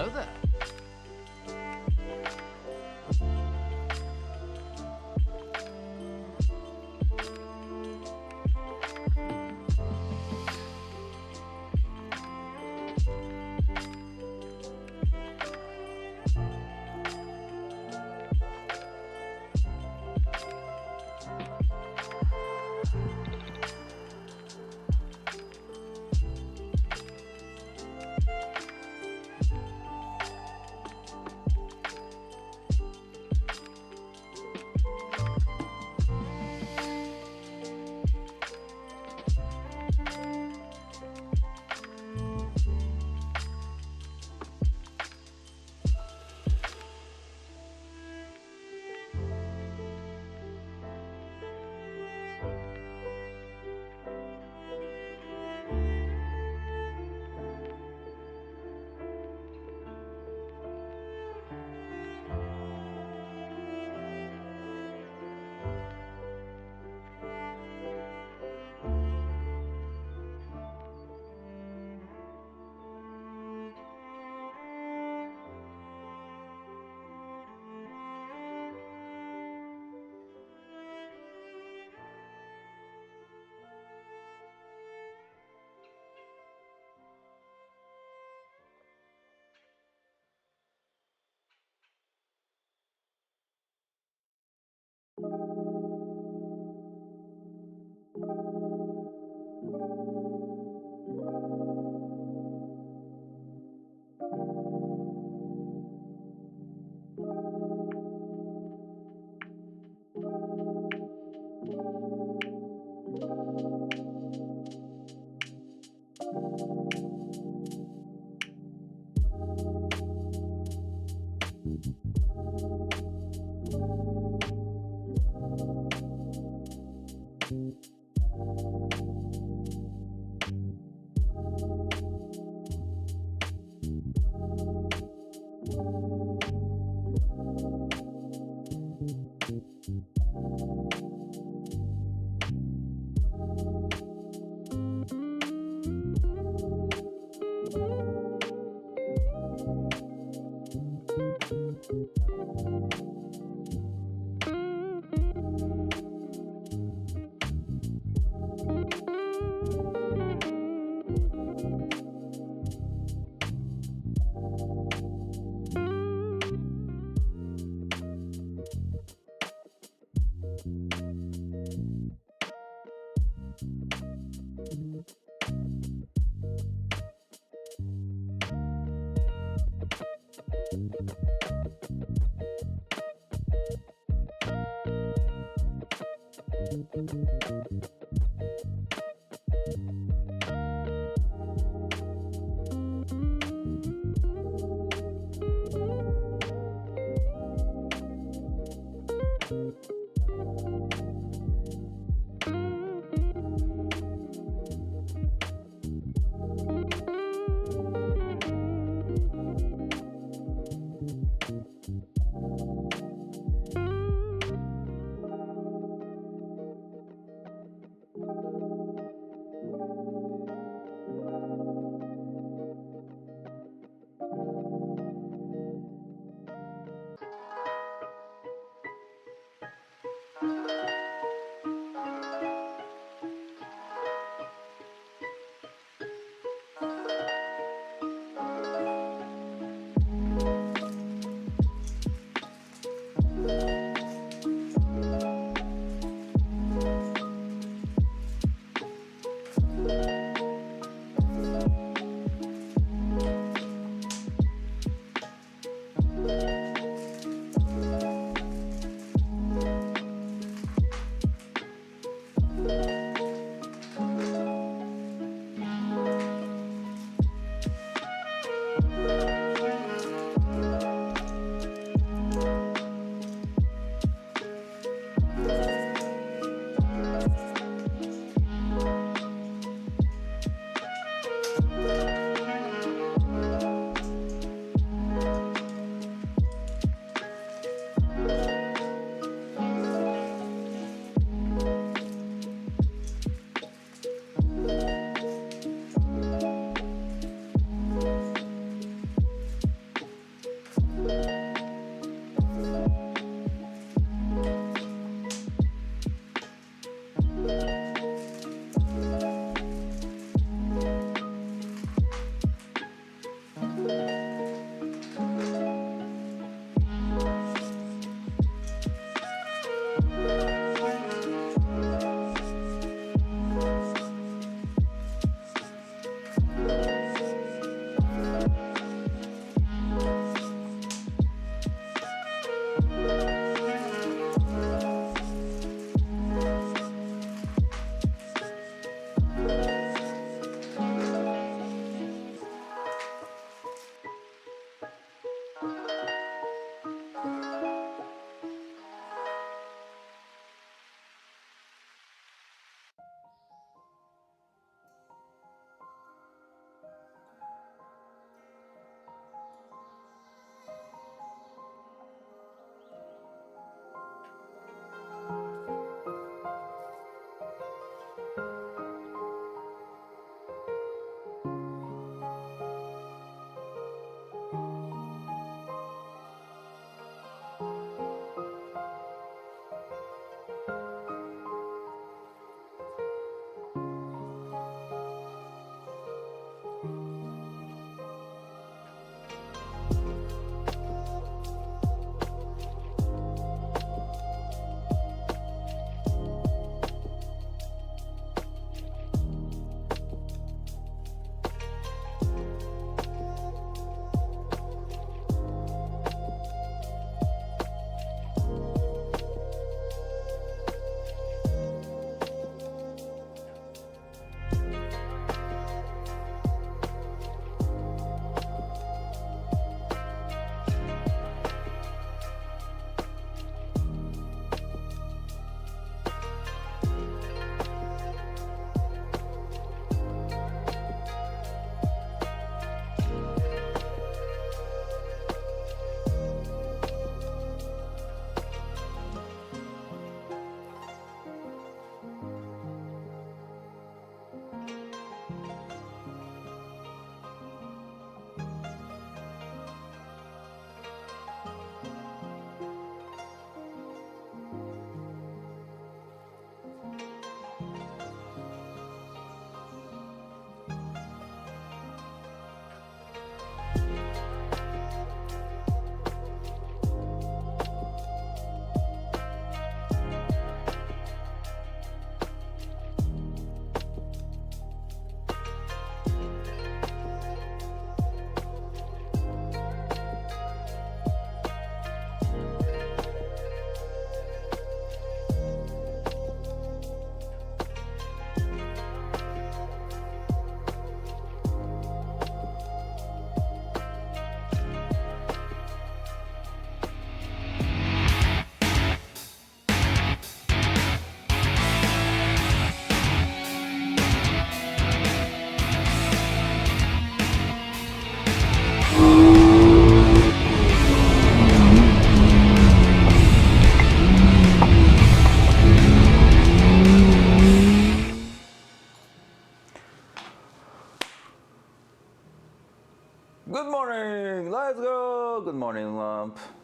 Hello there.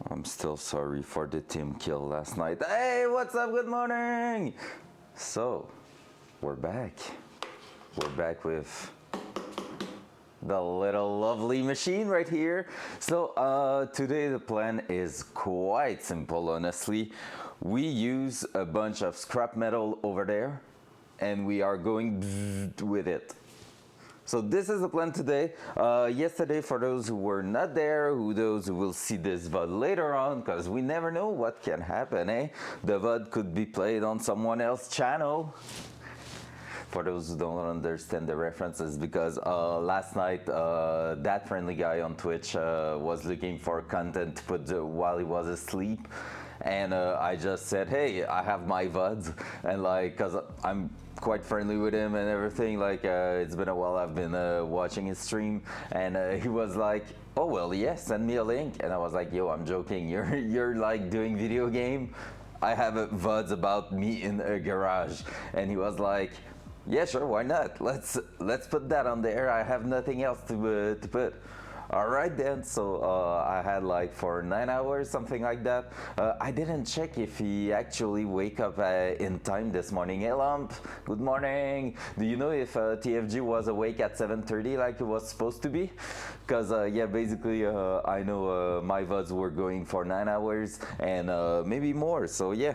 I'm still sorry for the team kill last night. Hey, what's up? Good morning. So, we're back. We're back with the little lovely machine right here. So today the plan is quite simple, honestly. We use a bunch of scrap metal over there and we are going with it. So this is the plan today. Yesterday, for those who were not there, those who will see this VOD later on, because we never know what can happen, eh? The VOD could be played on someone else's channel. For those who don't understand the references, because last night that friendly guy on Twitch was looking for content to put while he was asleep, and I just said, hey, I have my VODs, and like, cause I'm quite friendly with him and everything, like it's been a while I've been watching his stream, and he was like, oh well, yeah, send me a link. And I was like, yo, I'm joking, you're like doing video game, I have a VODs about me in a garage. And he was like, yeah, sure, why not, let's put that on there, I have nothing else to put. All right then, so I had like for 9 hours, something like that. I didn't check if he actually wake up in time this morning. Hey Lump, good morning. Do you know if TFG was awake at 7:30 like it was supposed to be? Because yeah, basically I know my VODs were going for 9 hours and maybe more, so yeah.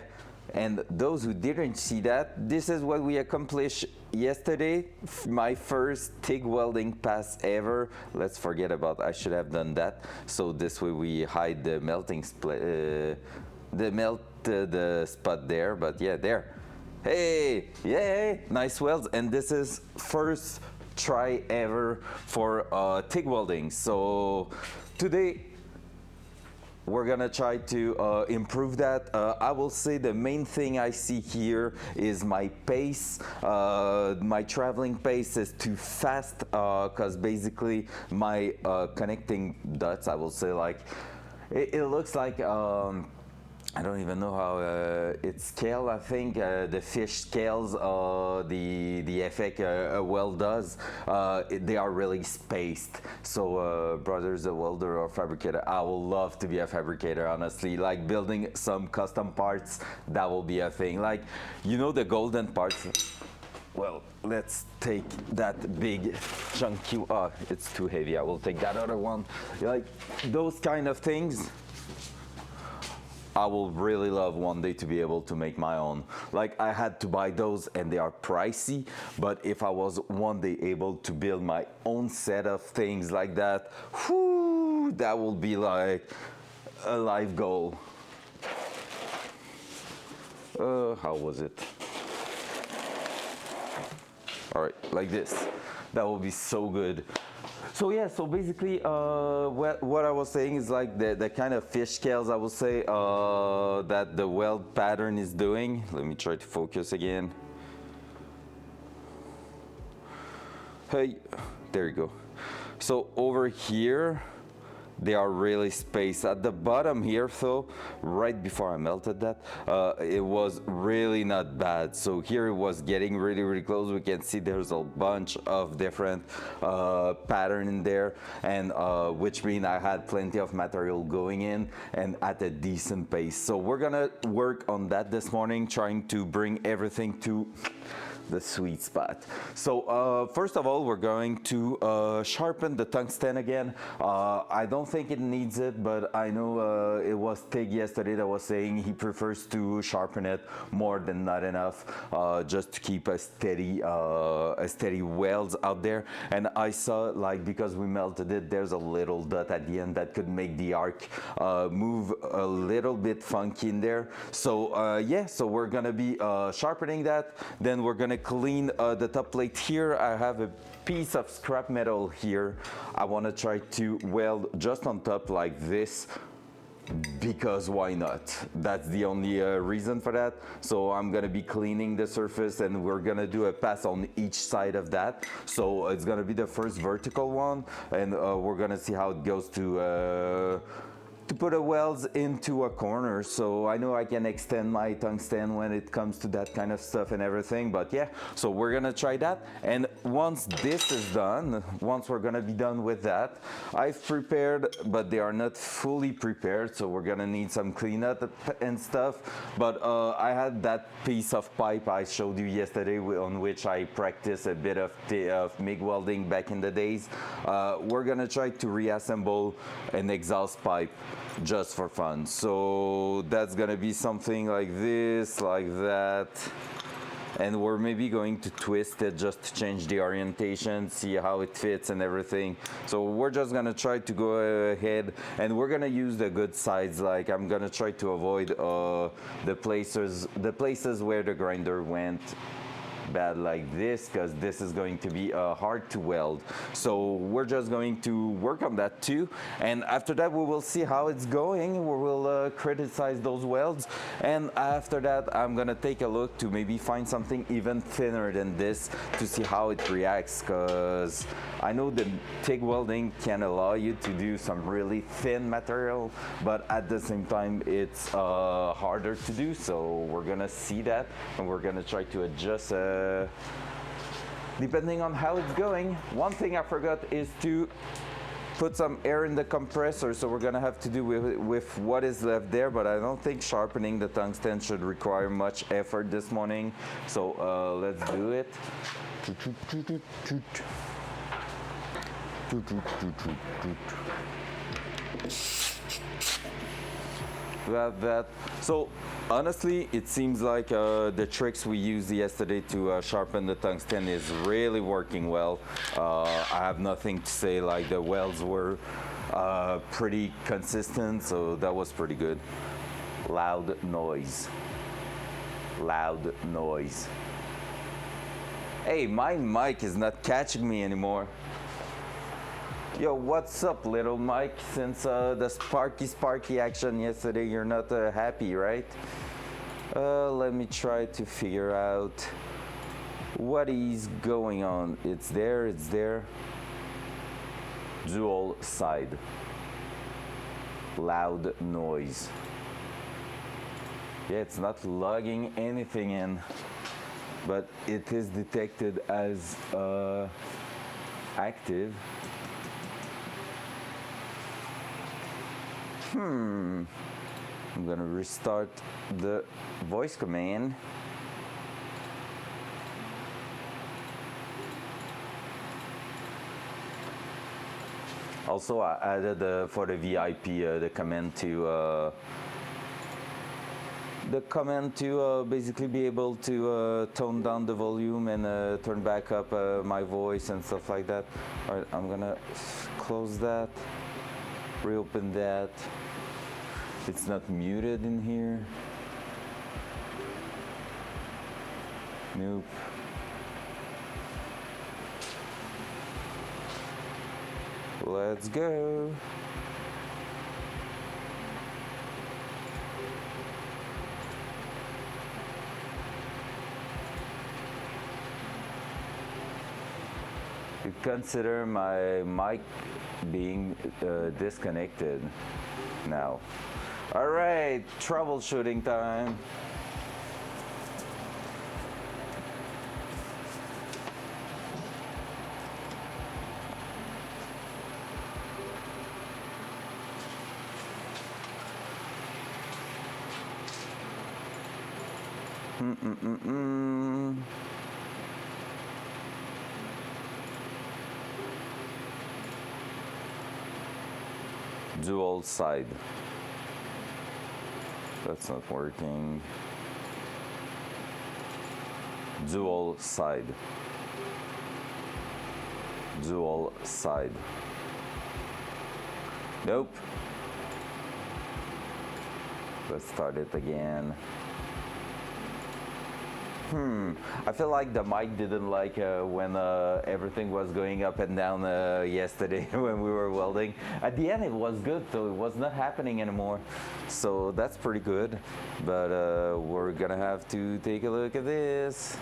And those who didn't see that, this is what we accomplished yesterday. My first TIG welding pass ever. Let's forget about, I should have done that. So this way we hide the melting split, the spot there, but yeah, there. Hey, yay, nice welds. And this is first try ever for TIG welding. So today, we're gonna try to improve that. I will say the main thing I see here is my pace. My traveling pace is too fast because basically my connecting dots, I will say, like, it looks like, I don't even know how it's scaled. I think the fish scales the effect a weld does. They are really spaced. So brothers, a welder or fabricator, I will love to be a fabricator, honestly. Like building some custom parts, that will be a thing. Like, you know, the golden parts. Well, let's take that big chunky, oh, it's too heavy. I will take that other one. Like those kind of things, I will really love one day to be able to make my own. Like, I had to buy those and they are pricey, but if I was one day able to build my own set of things like that, whoo, that will be like a life goal. How was it? All right, like this. That will be so good. So yeah, so basically what I was saying is like the kind of fish scales, I will say, that the weld pattern is doing. Let me try to focus again. Hey, there you go. So over here, they are really spaced. At the bottom here, though, right before I melted that, it was really not bad. So here it was getting really, really close. We can see there's a bunch of different pattern in there, and which means I had plenty of material going in and at a decent pace. So we're gonna work on that this morning, trying to bring everything to the sweet spot. So first of all, we're going to sharpen the tungsten again. I don't think it needs it, but I know it was Tig yesterday that was saying he prefers to sharpen it more than not enough, just to keep a steady welds out there. And I saw, like, because we melted it, there's a little dot at the end that could make the arc move a little bit funky in there. So yeah, so we're gonna be sharpening that. Then we're gonna clean the top plate here. I have a piece of scrap metal here. I want to try to weld just on top like this, because why not? That's the only reason for that. So I'm gonna be cleaning the surface and we're gonna do a pass on each side of that. So it's gonna be the first vertical one, and we're gonna see how it goes to put a welds into a corner, so I know I can extend my tungsten when it comes to that kind of stuff and everything. But yeah, so we're gonna try that, and once this is done, once we're gonna be done with that, I've prepared, but they are not fully prepared, so we're gonna need some cleanup and stuff. But I had that piece of pipe I showed you yesterday on which I practiced a bit of MIG welding back in the days. We're gonna try to reassemble an exhaust pipe just for fun. So that's gonna be something like this, like that, and we're maybe going to twist it just to change the orientation, see how it fits and everything. So we're just gonna try to go ahead, and we're gonna use the good sides. Like, I'm gonna try to avoid the places where the grinder went bad, like this, because this is going to be hard to weld. So we're just going to work on that too, and after that we will see how it's going. We will criticize those welds, and after that I'm gonna take a look to maybe find something even thinner than this to see how it reacts, because I know the TIG welding can allow you to do some really thin material, but at the same time it's harder to do. So we're gonna see that, and we're gonna try to adjust depending on how it's going. One thing I forgot is to put some air in the compressor, so we're gonna have to do with what is left there, but I don't think sharpening the tungsten should require much effort this morning. So let's do it. That. So honestly, it seems like the tricks we used yesterday to sharpen the tungsten is really working well. I have nothing to say. Like, the welds were pretty consistent, so that was pretty good. Loud noise. Loud noise. Hey, my mic is not catching me anymore. Yo, what's up, little Mike? Since the Sparky action yesterday, you're not happy, right? Let me try to figure out what is going on. It's there, it's there. Dual side. Loud noise. Yeah, it's not logging anything in, but it is detected as active. I'm gonna restart the voice command. Also, I added for the VIP the command to basically be able to tone down the volume and turn back up my voice and stuff like that. All right, I'm gonna close that, reopen that. It's not muted in here. Nope. Let's go. You consider my mic being disconnected now. All right, troubleshooting time. Dual side. That's not working. Dual side. Dual side. Nope. Let's start it again. I feel like the mic didn't like when everything was going up and down yesterday when we were welding. At the end it was good, so it was not happening anymore. So that's pretty good. But we're gonna have to take a look at this.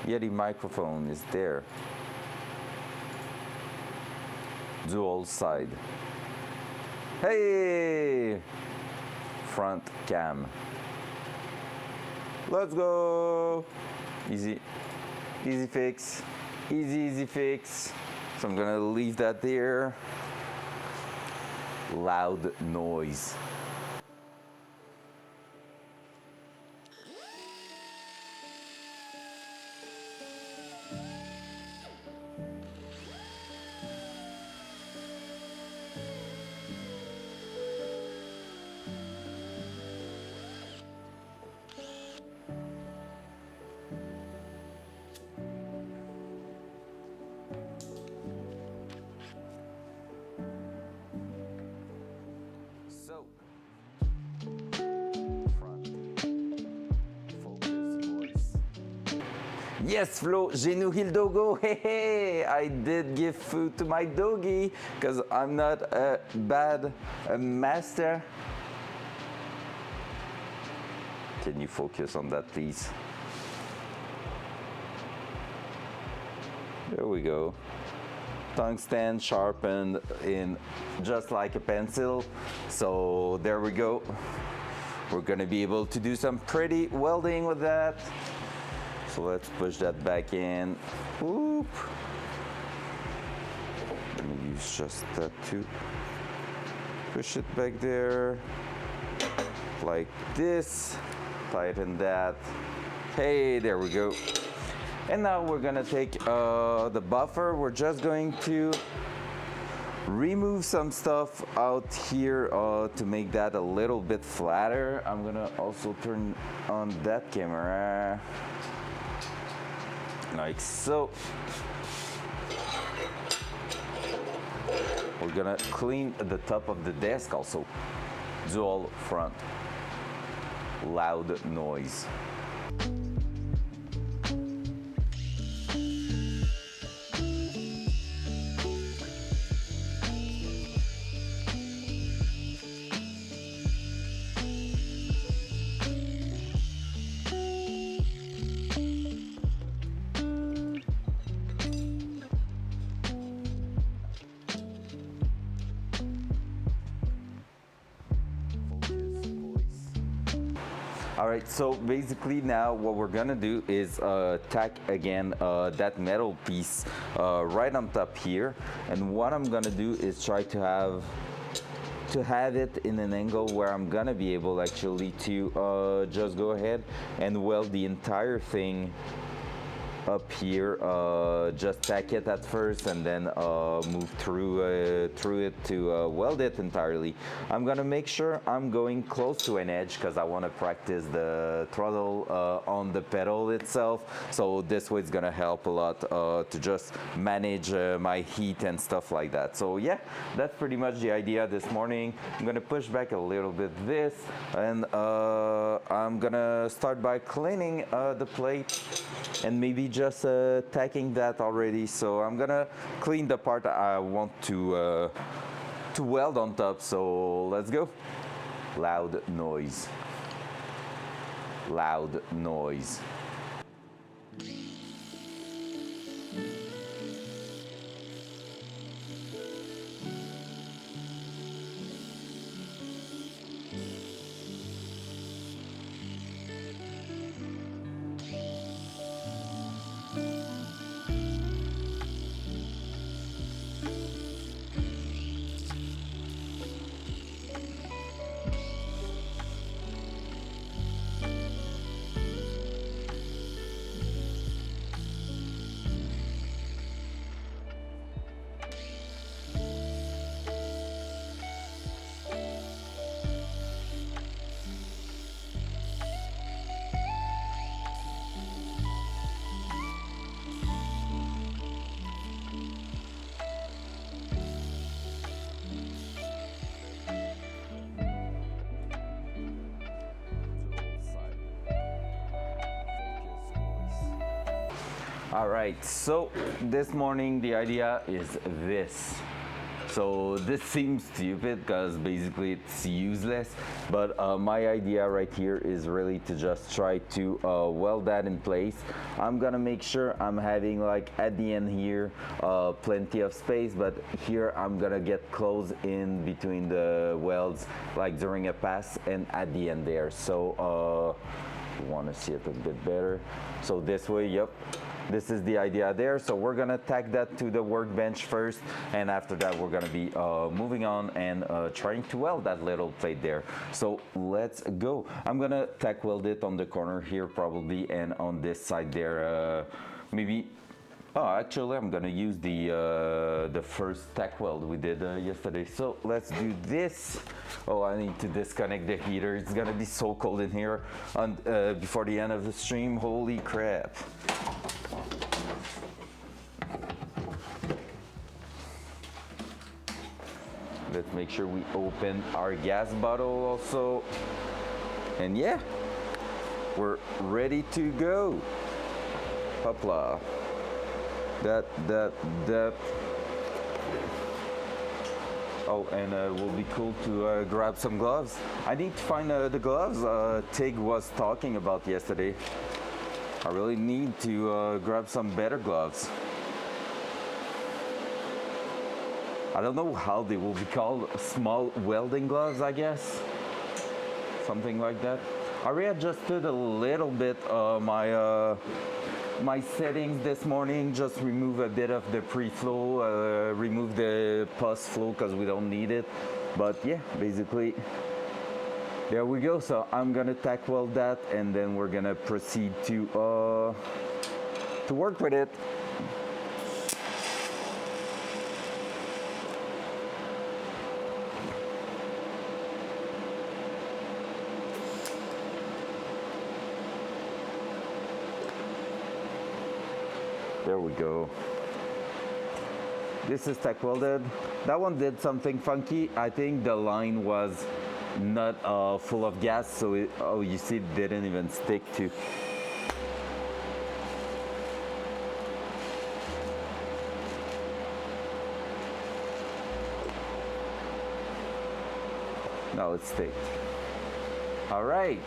Yeah, the microphone is there. dual side. Hey! Front cam. Let's go! Easy. Easy fix. Easy fix. So I'm gonna leave that there. Loud noise. So, front, focus, voice. Yes, Flo, j'ai nourri le dogo. Hey, hey, I did give food to my doggy because I'm not a bad master. Can you focus on that, please? There we go. Tungsten sharpened in just like a pencil. So there we go. We're gonna be able to do some pretty welding with that. So let's push that back in. Whoop. Let me use just that to push it back there. Like this. Tighten that. Hey, there we go. And now we're gonna take the buffer. We're just going to remove some stuff out here to make that a little bit flatter. I'm gonna also turn on that camera. Like so. We're gonna clean the top of the desk also. Dual front. Loud noise. All right, so basically now what we're gonna do is tack again that metal piece right on top here. And what I'm gonna do is try to have it in an angle where I'm gonna be able actually to just go ahead and weld the entire thing up here. Just tack it at first and then move through it to weld it entirely. I'm gonna make sure I'm going close to an edge because I want to practice the throttle on the pedal itself. So this way it's gonna help a lot to just manage my heat and stuff like that. So yeah, that's pretty much the idea this morning. I'm gonna push back a little bit this, and I'm gonna start by cleaning the plate and maybe just tacking that already. So I'm gonna clean the part I want to weld on top. So let's go. Loud noise. Loud noise. All right, so this morning the idea is this. So this seems stupid because basically it's useless, but my idea right here is really to just try to weld that in place. I'm gonna make sure I'm having like at the end here plenty of space, but here I'm gonna get close in between the welds like during a pass and at the end there. So you want to see it a bit better. So this way, yep, this is the idea there. So we're gonna tack that to the workbench first, and after that we're gonna be moving on and trying to weld that little plate there. So let's go. I'm gonna tack weld it on the corner here probably, and on this side there maybe. Oh, actually, I'm gonna use the first tack weld we did yesterday. So let's do this. Oh, I need to disconnect the heater. It's gonna be so cold in here on, before the end of the stream. Holy crap. Let's make sure we open our gas bottle also. And yeah, we're ready to go. Hopla. That. Oh, and it will be cool to grab some gloves. I need to find the gloves Tig was talking about yesterday. I really need to grab some better gloves. I don't know how they will be called, small welding gloves, I guess. Something like that. I readjusted a little bit my settings this morning, just remove a bit of the pre-flow, remove the post-flow because we don't need it. But yeah, basically, there we go. So I'm gonna tack weld that, and then we're gonna proceed to work with it. There we go. This is tack welded. That one did something funky. I think the line was not full of gas, so it, oh, you see, it didn't even stick to. Now it's sticked. All right.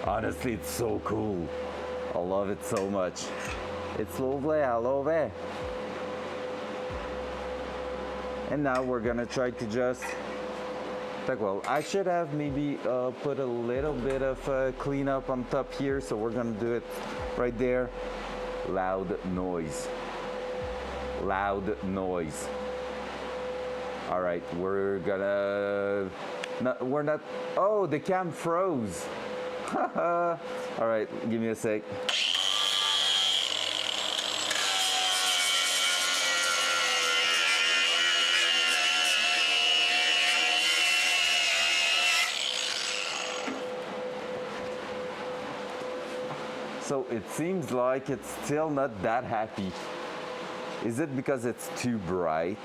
Honestly, it's so cool. I love it so much. It's lovely, I love it. And now we're gonna try to just tack weld. I should have maybe put a little bit of cleanup on top here, so we're gonna do it right there. Loud noise. Loud noise. All right, we're gonna. No, we're not. Oh, the cam froze. All right, give me a sec. So it seems like it's still not that happy. Is it because it's too bright?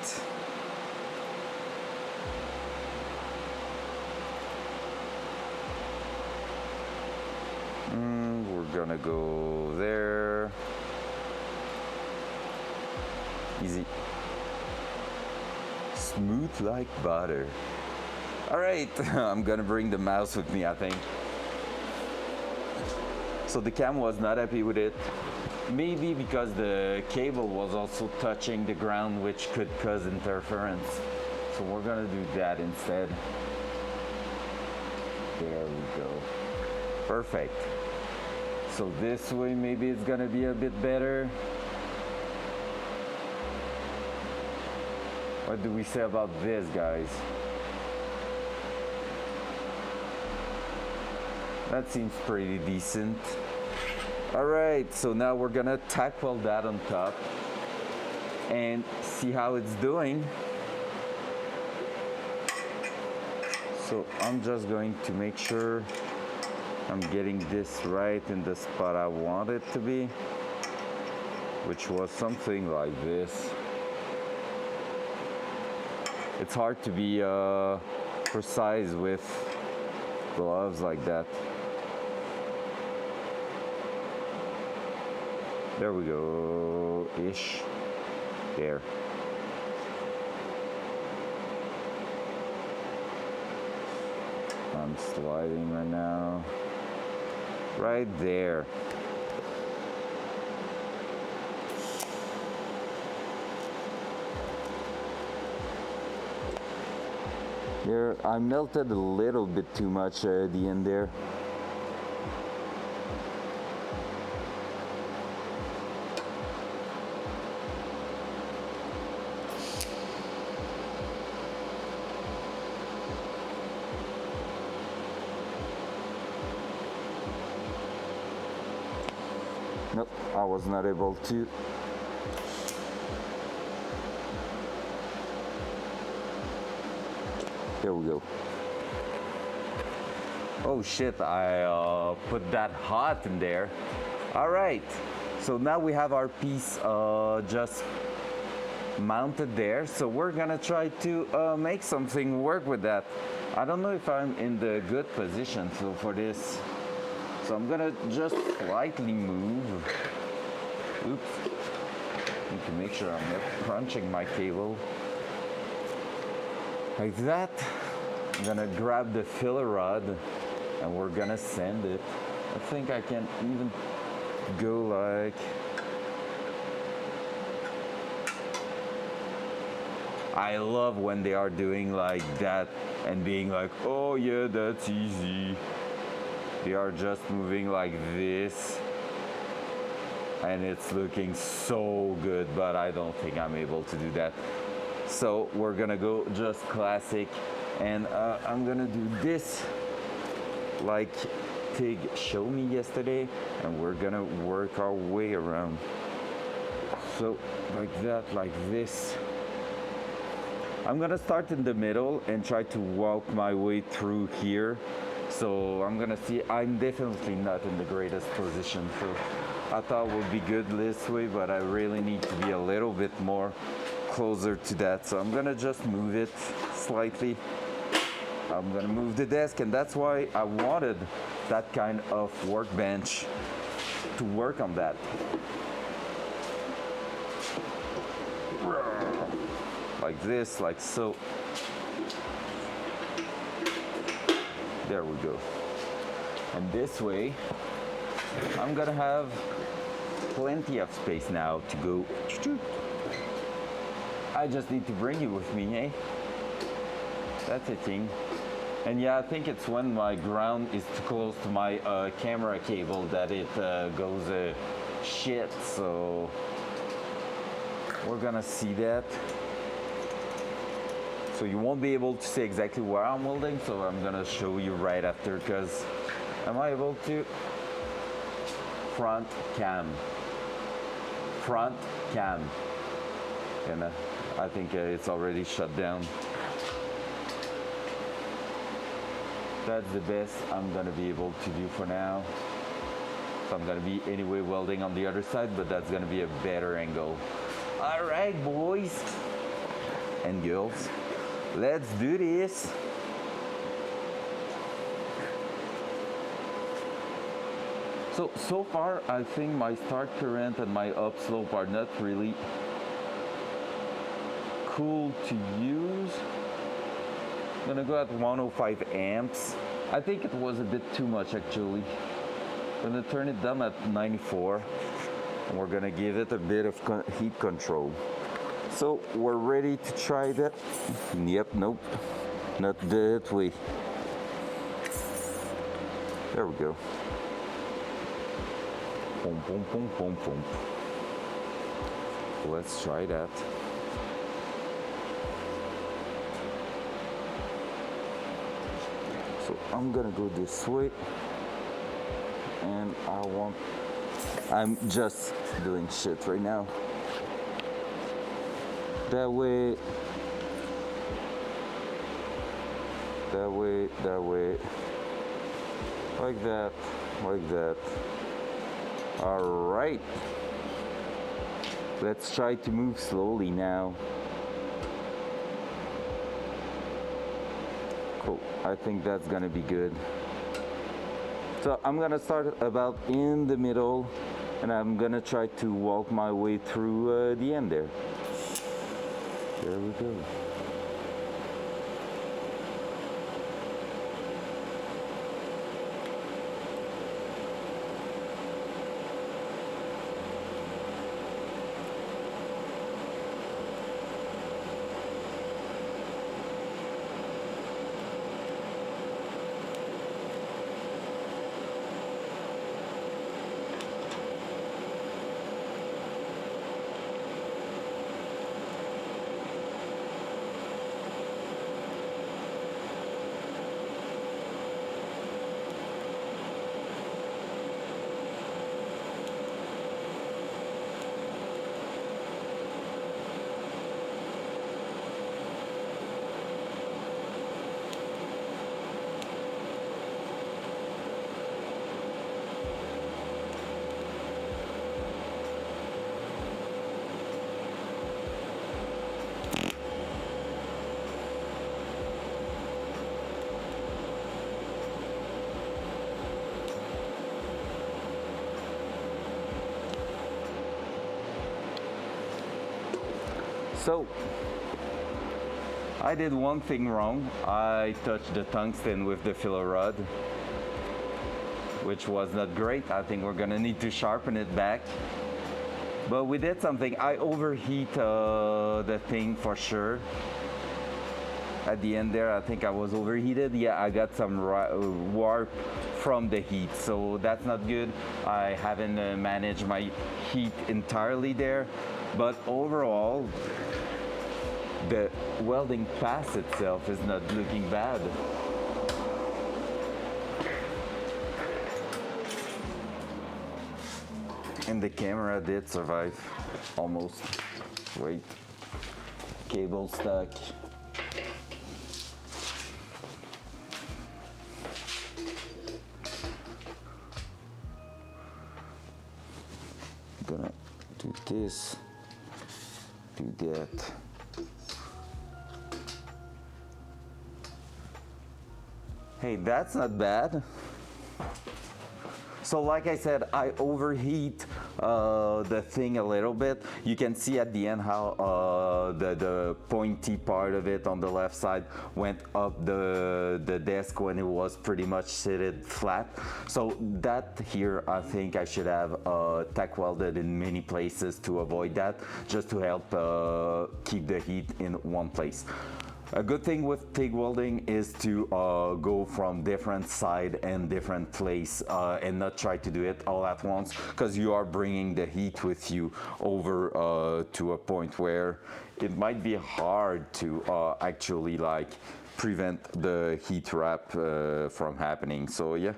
We're gonna go there. Easy. Smooth like butter. All right, I'm gonna bring the mouse with me, I think. So the cam was not happy with it. Maybe because the cable was also touching the ground, which could cause interference. So we're gonna do that instead. There we go. Perfect. So this way maybe it's gonna be a bit better. What do we say about this, guys? That seems pretty decent. All right, so now we're gonna tack weld that on top and see how it's doing. So I'm just going to make sure I'm getting this right in the spot I want it to be, which was something like this. It's hard to be precise with gloves like that. There we go, ish, there. I'm sliding right now. Right there. There, I melted a little bit too much at the end there. Nope, I was not able to. There we go. Oh shit, I put that hot in there. All right, so now we have our piece just mounted there. So we're gonna try to make something work with that. I don't know if I'm in the good position for this. So I'm gonna just slightly move. Oops. Need to make sure I'm not crunching my cable. Like that. I'm gonna grab the filler rod and we're gonna sand it. I think I can even go like... I love when they are doing like that and being like, oh yeah, that's easy. They are just moving like this and it's looking so good, but I don't think I'm able to do that. So we're gonna go just classic, and I'm gonna do this like Tig showed me yesterday, and we're gonna work our way around. So like that, like this. I'm gonna start in the middle and try to walk my way through here. So I'm gonna see, I'm definitely not in the greatest position, so I thought it would be good this way, but I really need to be a little bit more closer to that. So I'm gonna just move it slightly. I'm gonna move the desk, and that's why I wanted that kind of workbench to work on that. Like this, like so. There we go. And this way, I'm gonna have plenty of space now to go. I just need to bring you with me, eh? That's a thing. And yeah, I think it's when my ground is too close to my camera cable that it goes shit, so we're gonna see that. So you won't be able to see exactly where I'm welding, so I'm gonna show you right after, because am I able to? Front cam. Front cam. And I think it's already shut down. That's the best I'm gonna be able to do for now. So I'm gonna be anyway welding on the other side, but that's gonna be a better angle. All right, boys and girls. Let's do this. So far, I think my start current and my upslope are not really cool to use. I'm gonna go at 105 amps. I think it was a bit too much actually. I'm gonna turn it down at 94. And we're gonna give it a bit of heat control. So we're ready to try that. Yep, nope, not that way. There we go. Boom, boom, boom, boom, boom. Let's try that. So I'm gonna go this way, and I'm just doing shit right now. That way, that way, that way, like that, like that. All right, let's try to move slowly now. Cool, I think that's gonna be good. So I'm gonna start about in the middle, and I'm gonna try to walk my way through the end there. There we go. So I did one thing wrong. I touched the tungsten with the filler rod, which was not great. I think we're gonna need to sharpen it back. But we did something. I overheat the thing for sure. At the end there, I think I was overheated. Yeah, I got some warp from the heat, so that's not good. I haven't managed my heat entirely there, but overall, the welding pass itself is not looking bad. And the camera did survive, almost. Wait, cable stuck. Gonna do this, do that. Hey, that's not bad. So like I said, I overheat the thing a little bit. You can see at the end how the pointy part of it on the left side went up the desk when it was pretty much seated flat. So that here, I think I should have tack welded in many places to avoid that, just to help keep the heat in one place. A good thing with TIG welding is to go from different side and different place and not try to do it all at once, because you are bringing the heat with you over to a point where it might be hard to actually like prevent the heat wrap from happening. So yeah,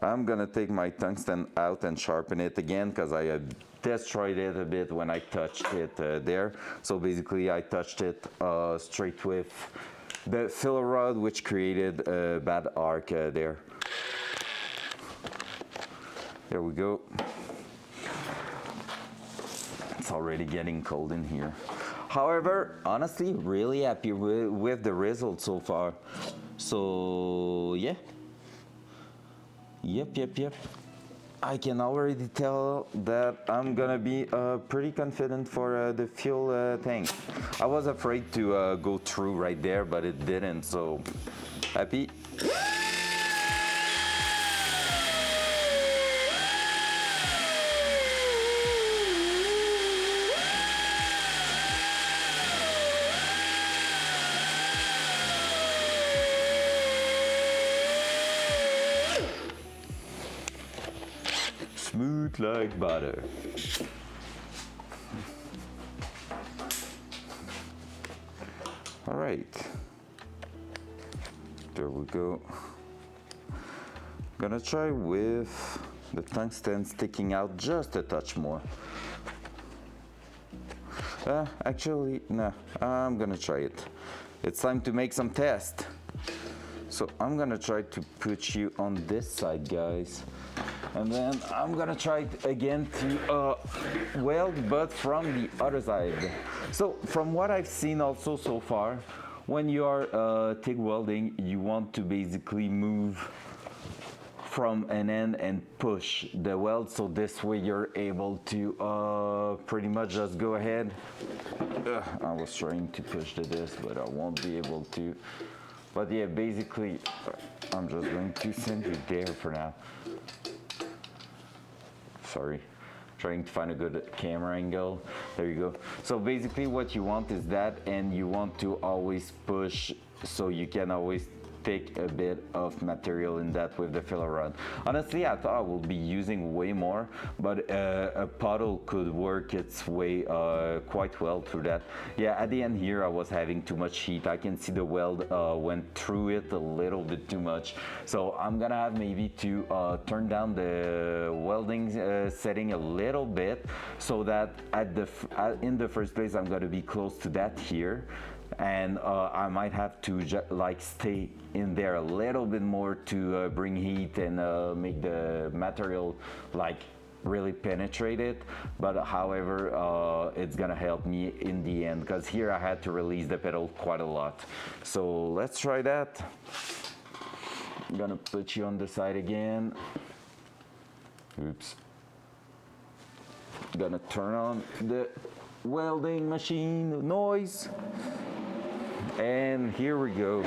I'm gonna take my tungsten out and sharpen it again, because I had destroyed it a bit when I touched it there. So basically I touched it straight with the filler rod, which created a bad arc there. There we go. It's already getting cold in here. However, honestly, really happy with the result so far. So yeah. Yep. I can already tell that I'm gonna be pretty confident for the fuel tank. I was afraid to go through right there, but it didn't, so happy. Smooth like butter. All right, there we go. Gonna try with the tungsten sticking out just a touch more. Actually, no, I'm gonna try it. It's time to make some tests. So I'm gonna try to put you on this side, guys. And then I'm gonna try again to weld, but from the other side. So from what I've seen also so far, when you are TIG welding, you want to basically move from an end and push the weld, so this way you're able to pretty much just go ahead. I was trying to push the disc, but I won't be able to. But yeah, basically, I'm just going to send you there for now. Sorry, trying to find a good camera angle. There you go. So basically what you want is that, and you want to always push, so you can always take a bit of material in that with the filler rod. Honestly, I thought I would be using way more, but a puddle could work its way quite well through that. Yeah, at the end here I was having too much heat. I can see the weld went through it a little bit too much. So I'm gonna have maybe to turn down the welding setting a little bit, so that in the first place I'm gonna be close to that here. And I might have to like stay in there a little bit more to bring heat and make the material like really penetrate it. But however, it's gonna help me in the end, because here I had to release the pedal quite a lot. So let's try that. I'm gonna put you on the side again. Oops. Gonna turn on the welding machine noise. And here we go.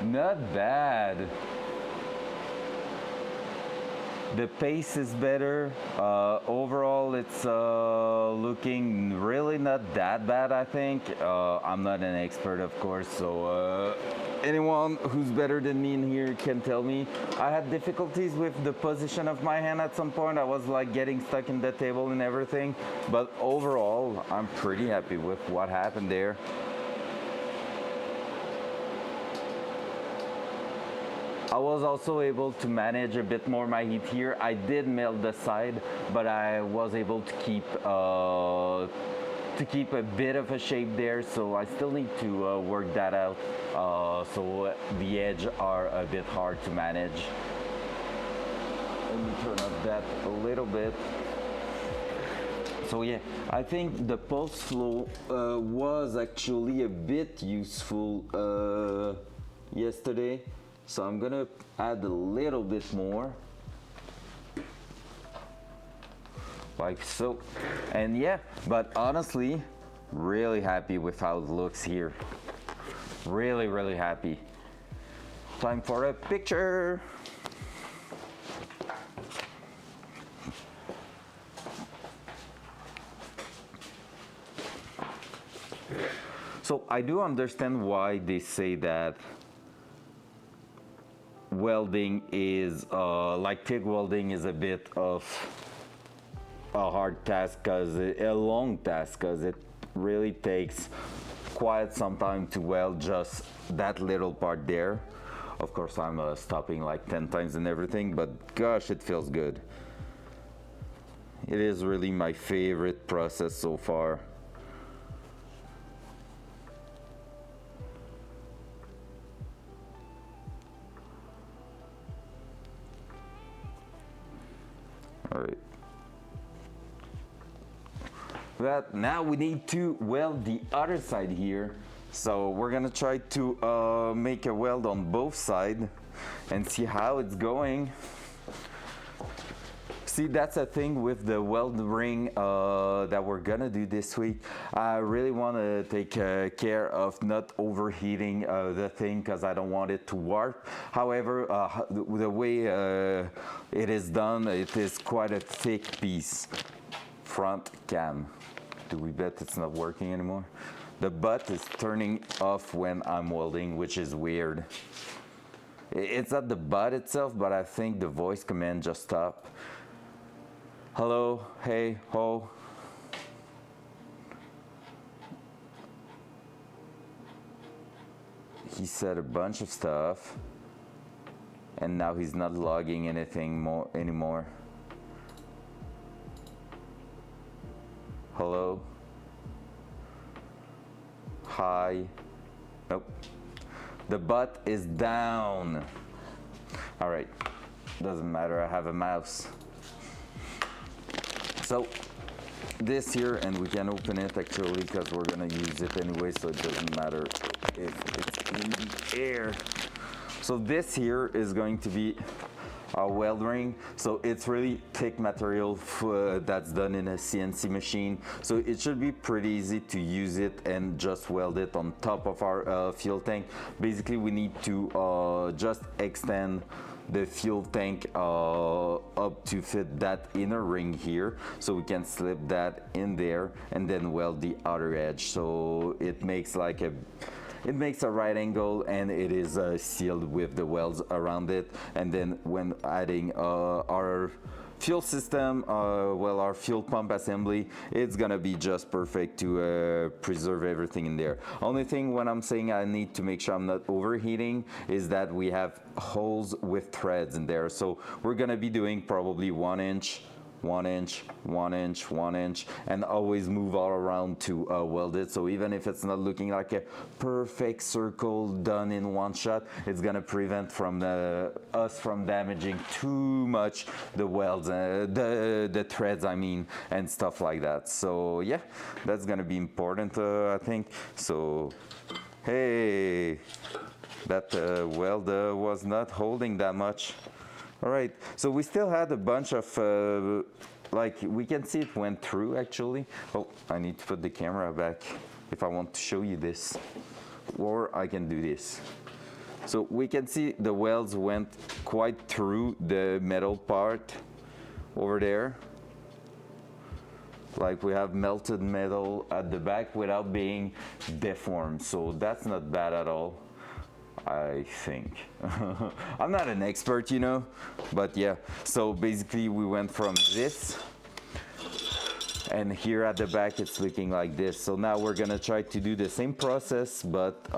Not bad. The pace is better. Overall, it's looking really not that bad, I think. I'm not an expert, of course, so anyone who's better than me in here can tell me. I had difficulties with the position of my hand at some point. I was like getting stuck in the table and everything. But overall, I'm pretty happy with what happened there. I was also able to manage a bit more my heat here. I did melt the side, but I was able to keep a bit of a shape there, so I still need to work that out. So the edges are a bit hard to manage. Let me turn up that a little bit. So yeah, I think the pulse flow was actually a bit useful yesterday. So I'm gonna add a little bit more, like so. And yeah, but honestly, really happy with how it looks here. Really, really happy. Time for a picture. So I do understand why they say that welding is like TIG welding is a bit of a hard task, a long task, because it really takes quite some time to weld just that little part there. Of course, I'm stopping like 10 times and everything, but gosh, it feels good. It is really my favorite process so far. All right. But now we need to weld the other side here. So we're gonna try to make a weld on both sides and see how it's going. See, that's a thing with the weld ring that we're gonna do this week. I really want to take care of not overheating the thing because I don't want it to warp. However, the way it is done, it is quite a thick piece. Front cam. Do we bet it's not working anymore? The butt is turning off when I'm welding, which is weird. It's not the butt itself, but I think the voice command just stopped. Hello, hey, ho. He said a bunch of stuff, and now he's not logging anything anymore. Hello. Hi. Nope. The butt is down. All right, doesn't matter, I have a mouse. So this here, and we can open it actually because we're gonna use it anyway, so it doesn't matter if it's in the air. So this here is going to be a weld ring. So it's really thick material that's done in a CNC machine. So it should be pretty easy to use it and just weld it on top of our fuel tank. Basically, we need to just extend the fuel tank up to fit that inner ring here, so we can slip that in there and then weld the outer edge. So it makes like a right angle, and it is sealed with the welds around it. And then when adding our fuel system, our fuel pump assembly, it's gonna be just perfect to preserve everything in there. Only thing when I'm saying I need to make sure I'm not overheating is that we have holes with threads in there. So we're gonna be doing probably 1 inch, 1 inch, 1 inch, 1 inch, and always move all around to weld it. So even if it's not looking like a perfect circle done in one shot, it's gonna prevent from us from damaging too much the welds, the threads, I mean, and stuff like that. So yeah, that's gonna be important, I think. So hey, that weld was not holding that much. All right, so we still had a bunch of, like, we can see it went through actually. Oh, I need to put the camera back if I want to show you this, or I can do this. So we can see the welds went quite through the metal part over there. Like, we have melted metal at the back without being deformed, so that's not bad at all, I think. I'm not an expert, you know, but yeah. So basically we went from this, and here at the back it's looking like this. So now we're gonna try to do the same process, but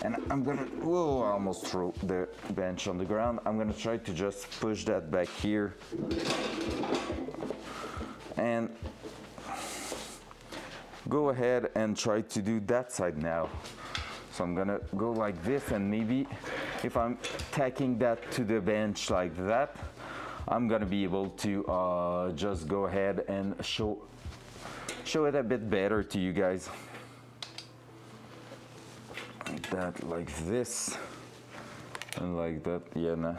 and I'm gonna, whoa, I almost threw the bench on the ground. I'm gonna try to just push that back here, and go ahead and try to do that side now. So I'm gonna go like this, and maybe if I'm tacking that to the bench like that, I'm gonna be able to just go ahead and show it a bit better to you guys. Like that, like this, and like that. Yeah, nah,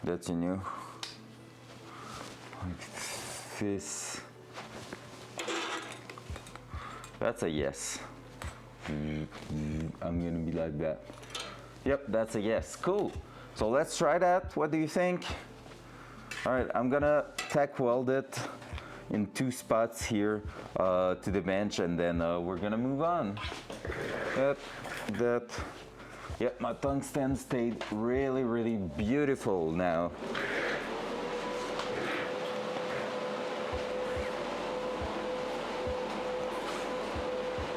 that's new. Like this. That's a yes. I'm gonna be like that. Yep, that's a yes. Cool. So let's try that. What do you think? All right, I'm gonna tack weld it in 2 spots here to the bench, and then we're gonna move on. Yep, my tungsten stayed really, really beautiful now.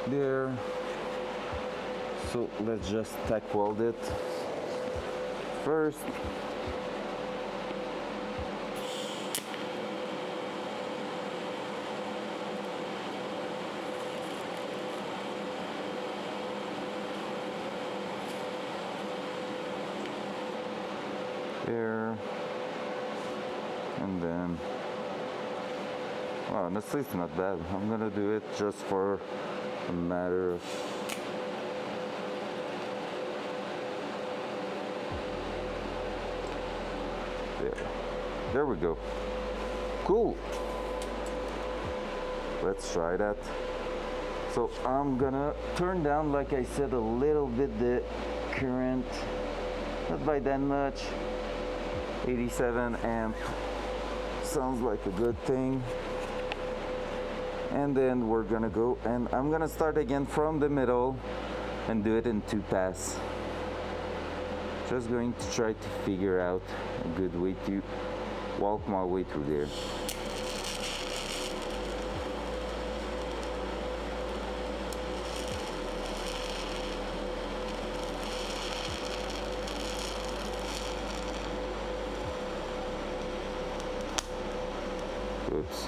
There. So let's just tack weld it first. There. And then, well, honestly, it's not bad. I'm gonna do it just for a matter of there. There we go. Cool. Let's try that. So I'm gonna turn down, like I said, a little bit the current, not by that much. 87 amp sounds like a good thing. And then we're gonna go, and I'm gonna start again from the middle and do it in 2 passes. Just going to try to figure out a good way to walk my way through there. Oops.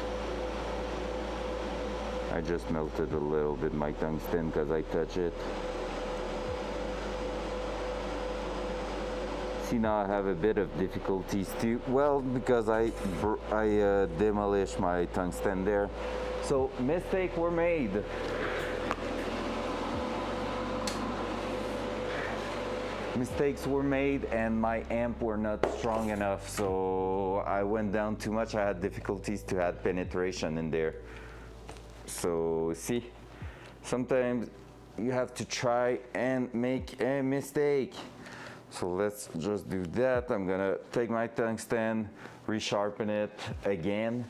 I just melted a little bit my tungsten because I touched it. See, now I have a bit of difficulties to weld because I demolished my tungsten there. So mistakes were made. Mistakes were made and my amp were not strong enough, so I went down too much. I had difficulties to add penetration in there. So see, sometimes you have to try and make a mistake. So let's just do that. I'm gonna take my tungsten, resharpen it again,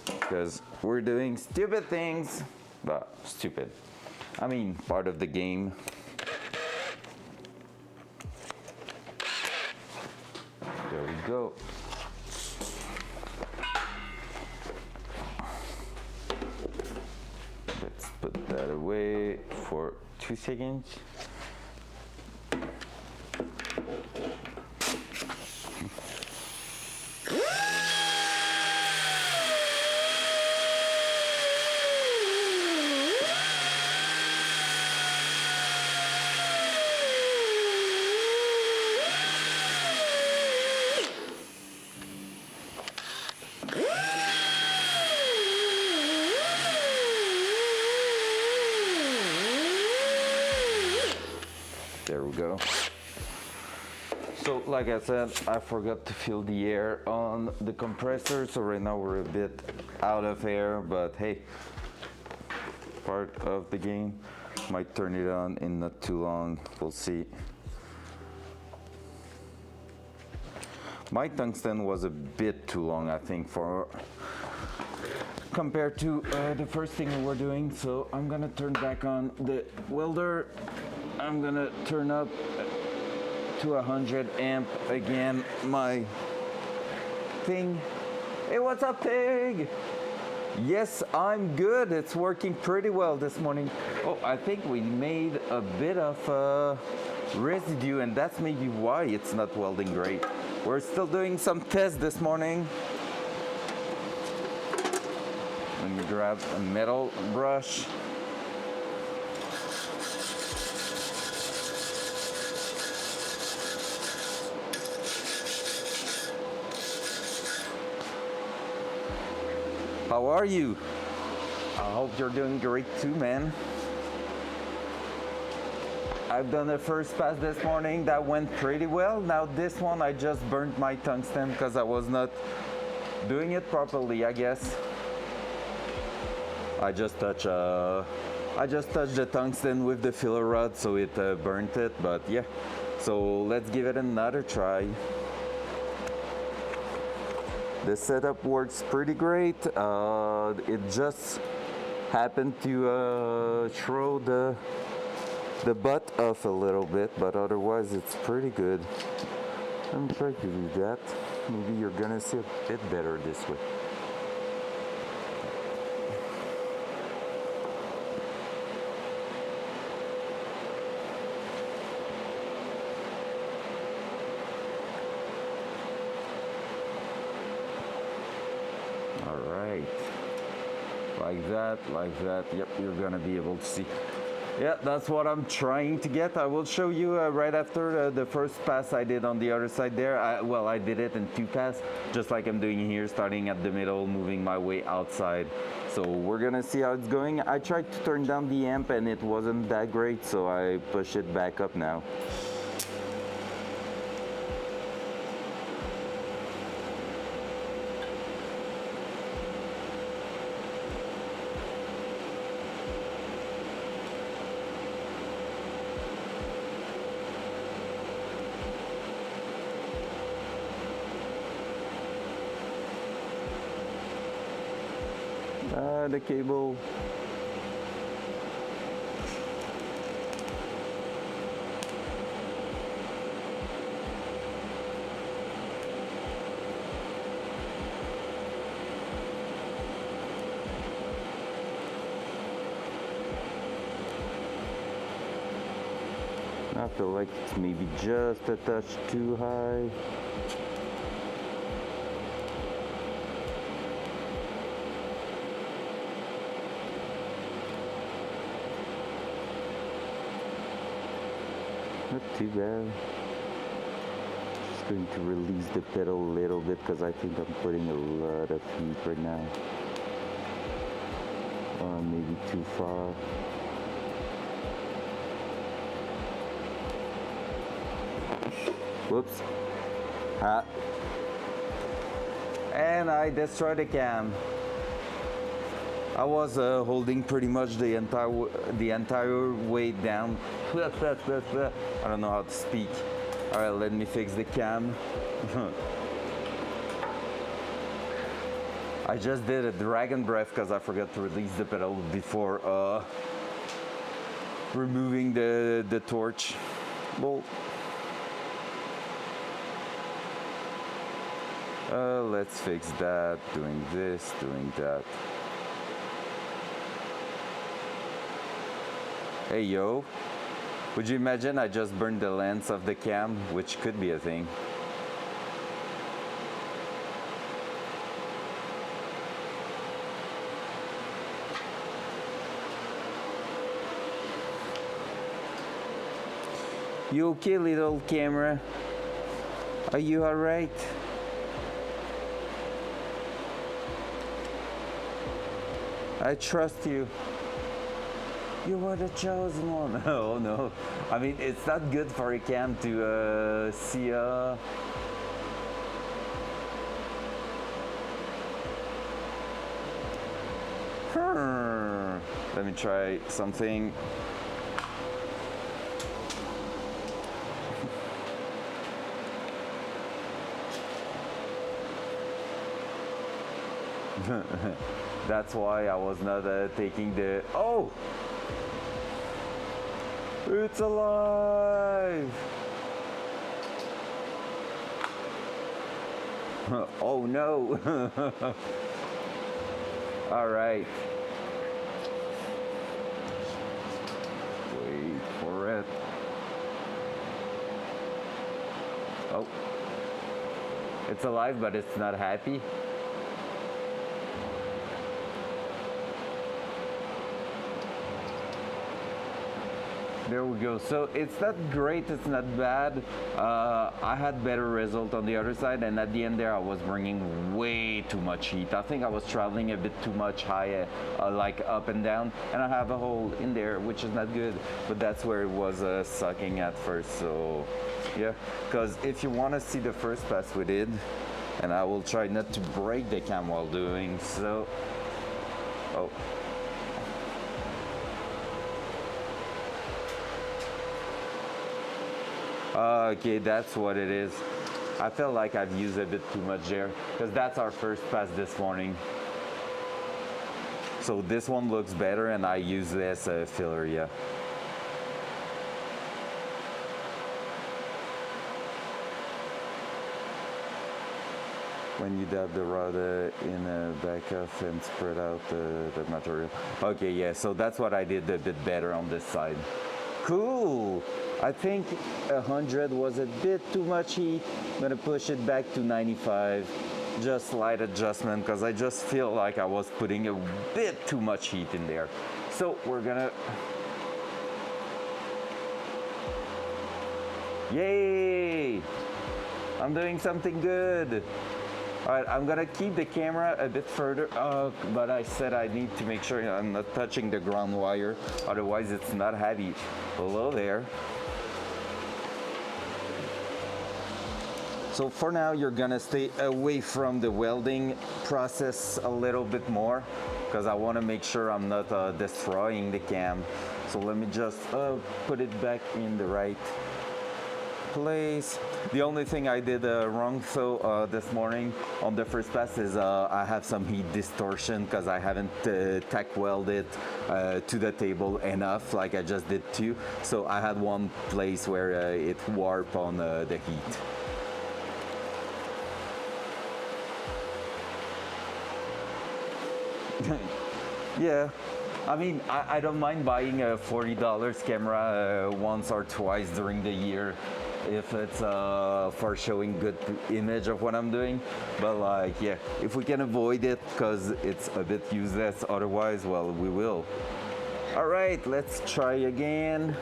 because we're doing stupid things. But stupid, I mean, part of the game. There we go. Let's put that away for 2 seconds. There we go. So like I said, I forgot to fill the air on the compressor, so right now we're a bit out of air, but hey, part of the game. Might turn it on in not too long, we'll see. My tungsten was a bit too long, I think, for compared to the first thing we were doing, so I'm gonna turn back on the welder. I'm gonna turn up to 100 amp again my thing. Hey, what's up, pig? Yes, I'm good. It's working pretty well this morning. Oh, I think we made a bit of residue, and that's maybe why it's not welding great. We're still doing some tests this morning. Let me grab a metal brush. How are you? I hope you're doing great too, man. I've done the first pass this morning. That went pretty well. Now this one, I just burnt my tungsten because I was not doing it properly, I guess. I just touched the tungsten with the filler rod, so it burnt it, but yeah. So let's give it another try. The setup works pretty great. It just happened to throw the butt off a little bit, but otherwise it's pretty good. Let me try to do that. Maybe you're gonna see a bit better this way. Like that, yep, you're gonna be able to see. Yeah, that's what I'm trying to get. I will show you right after the first pass I did on the other side there. I did it in 2 passes, just like I'm doing here, starting at the middle, moving my way outside. So we're gonna see how it's going. I tried to turn down the amp and it wasn't that great, so I push it back up now. The cable. I feel like it's maybe just a touch too high. Not too bad. Just going to release the pedal a little bit because I think I'm putting a lot of heat right now. Or maybe too far. Whoops. And I destroyed the cam. I was holding pretty much the entire weight down. I don't know how to speak. All right, let me fix the cam. I just did a dragon breath because I forgot to release the pedal before removing the torch bolt. Let's fix that, doing this, doing that. Hey yo, would you imagine I just burned the lens of the cam, which could be a thing. You okay, little camera? Are you alright? I trust you. You were the chosen one. Oh no. I mean, it's not good for a cam to see Let me try something. That's why I was not taking the... Oh! It's alive! Oh no! All right. Wait for it. Oh. It's alive, but it's not happy. There we go. So it's not great, it's not bad. I had better result on the other side, and at the end there I was bringing way too much heat. I think I was traveling a bit too much high, like up and down, and I have a hole in there, which is not good, but that's where it was sucking at first. So yeah, because if you want to see the first pass we did, and I will try not to break the cam while doing so. Oh. Okay, that's what it is. I felt like I've used a bit too much there, because that's our first pass this morning. So this one looks better, and I use less filler, yeah. When you dab the rod in back off and spread out the material. Okay, yeah, so that's what I did a bit better on this side. Cool. I think 100 was a bit too much heat. I'm gonna push it back to 95. Just slight adjustment, because I just feel like I was putting a bit too much heat in there. So we're gonna... Yay! I'm doing something good. All right, I'm gonna keep the camera a bit further, but I said I need to make sure I'm not touching the ground wire, otherwise it's not heavy. Below there. So for now, you're gonna stay away from the welding process a little bit more, because I wanna make sure I'm not destroying the cam. So let me just put it back in the right place. The only thing I did wrong this morning on the first pass is I have some heat distortion because I haven't tack welded to the table enough like I just did two. So I had one place where it warped on the heat. Yeah, I mean, I don't mind buying a $40 camera once or twice during the year if it's for showing good image of what I'm doing. But like, yeah, if we can avoid it because it's a bit useless otherwise, well, we will. All right, let's try again.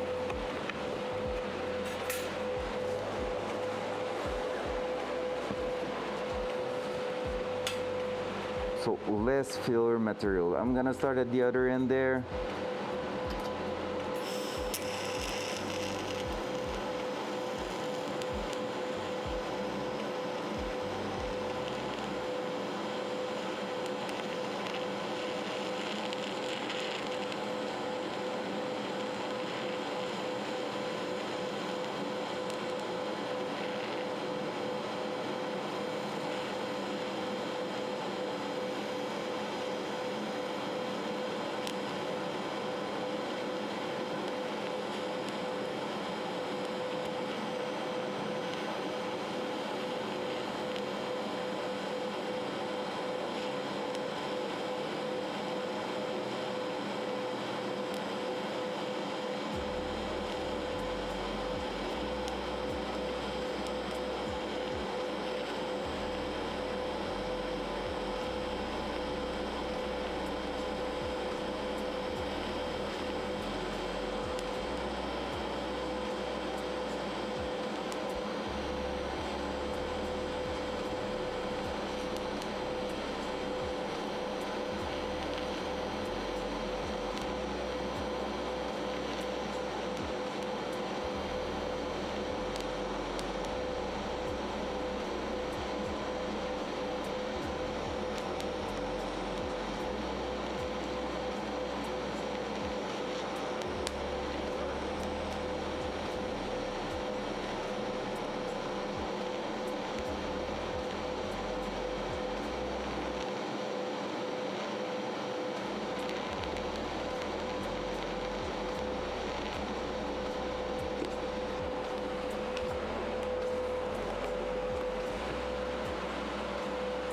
So less filler material. I'm gonna start at the other end there.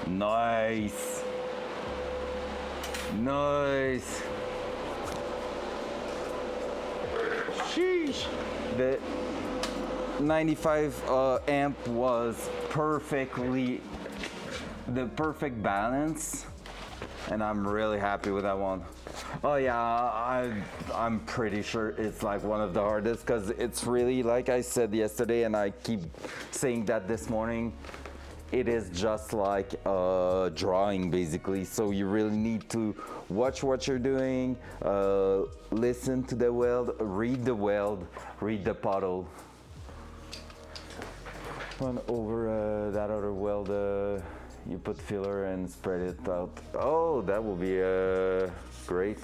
Nice. Nice. Sheesh. The 95 amp was perfectly the perfect balance, and I'm really happy with that one. Oh yeah, I'm pretty sure it's like one of the hardest because it's really, like I said yesterday, and I keep saying that this morning, it is just like a drawing basically. So you really need to watch what you're doing, listen to the weld, read the puddle. Run over that other weld, you put filler and spread it out. Oh, that will be great.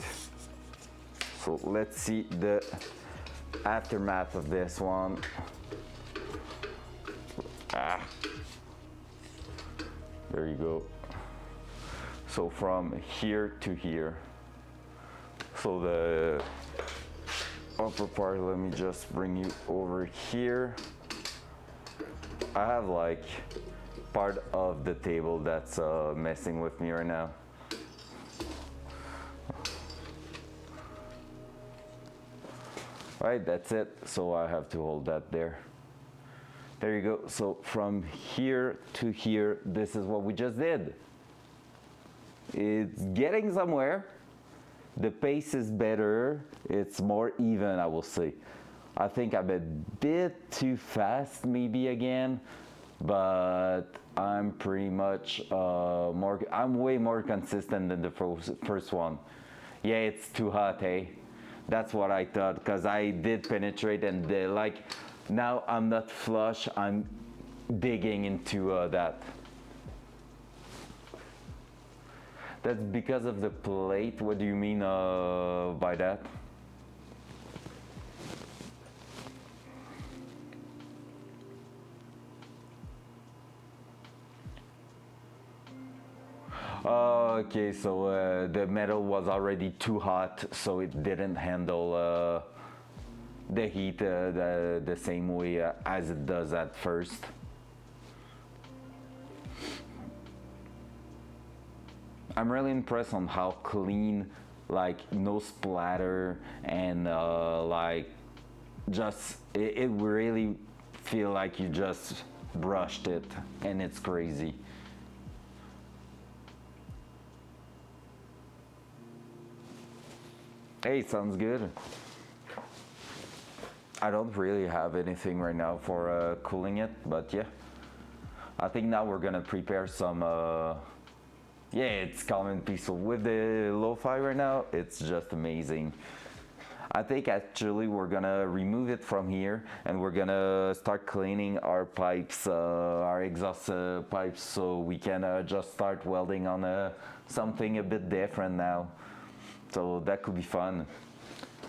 So let's see the aftermath of this one. There you go. So from here to here. So the upper part, let me just bring you over here. I have like part of the table that's messing with me right now. All right, that's it. So I have to hold that there. There you go. So from here to here, this is what we just did. It's getting somewhere. The pace is better. It's more even, I will say. I think I'm a bit too fast maybe again, but I'm pretty much I'm way more consistent than the first one. Yeah, it's too hot, hey? That's what I thought, because I did penetrate, and like, now I'm not flush, I'm digging into that. That's because of the plate. What do you mean by that? Okay, so the metal was already too hot, so it didn't handle the heat the same way as it does at first. I'm really impressed on how clean, like no splatter, and like just it really feel like you just brushed it, and it's crazy. Hey, sounds good. I don't really have anything right now for cooling it, but yeah. I think now we're gonna prepare some, yeah, it's calm and peaceful. With the lo-fi right now, it's just amazing. I think actually we're gonna remove it from here and we're gonna start cleaning our pipes, our exhaust pipes, so we can just start welding on something a bit different now. So that could be fun.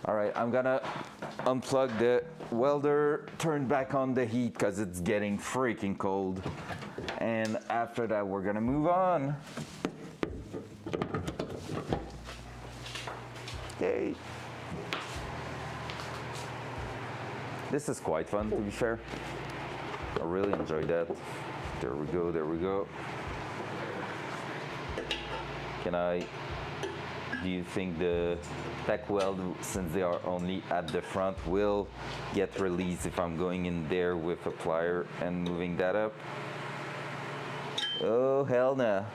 All right, I'm gonna unplug the welder, turn back on the heat because it's getting freaking cold. And after that, we're gonna move on. Yay. This is quite fun, to be fair. I really enjoyed that. There we go, there we go. Do you think the tack weld, since they are only at the front, will get released if I'm going in there with a plier and moving that up? Oh, hell no.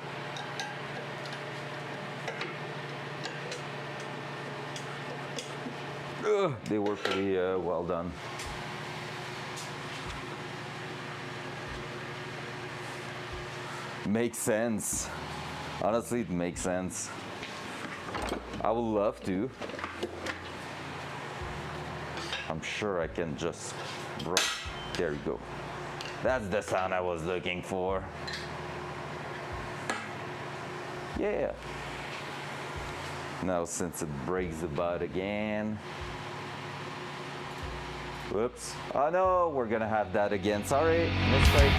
Ugh, they were pretty well done. Makes sense. Honestly, it makes sense. I would love to. I'm sure I can just... There you go. That's the sound I was looking for. Yeah. Now since it breaks the butt again. Whoops. Oh no, we're gonna have that again. Sorry, mistake.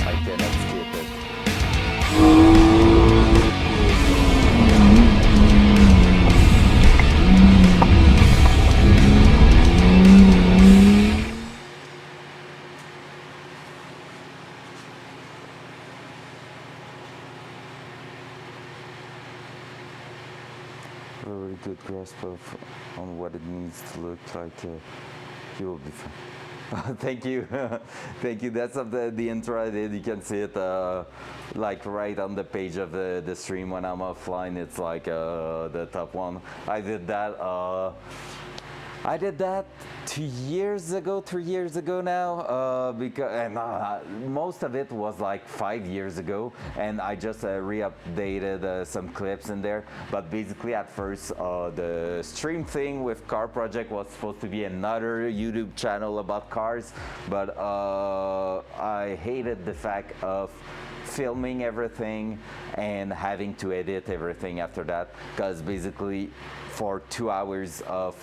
I cannot skip it. Very good grasp on what it needs to look like. You will be fine. Thank you. Thank you. That's of the intro I did. You can see it like right on the page of the stream when I'm offline. It's like the top one. I did that. I did that 2 years ago, 3 years ago now, most of it was like 5 years ago, and I just re-updated some clips in there. But basically, at first, the stream thing with Car Project was supposed to be another YouTube channel about cars, but I hated the fact of filming everything and having to edit everything after that, because basically for 2 hours of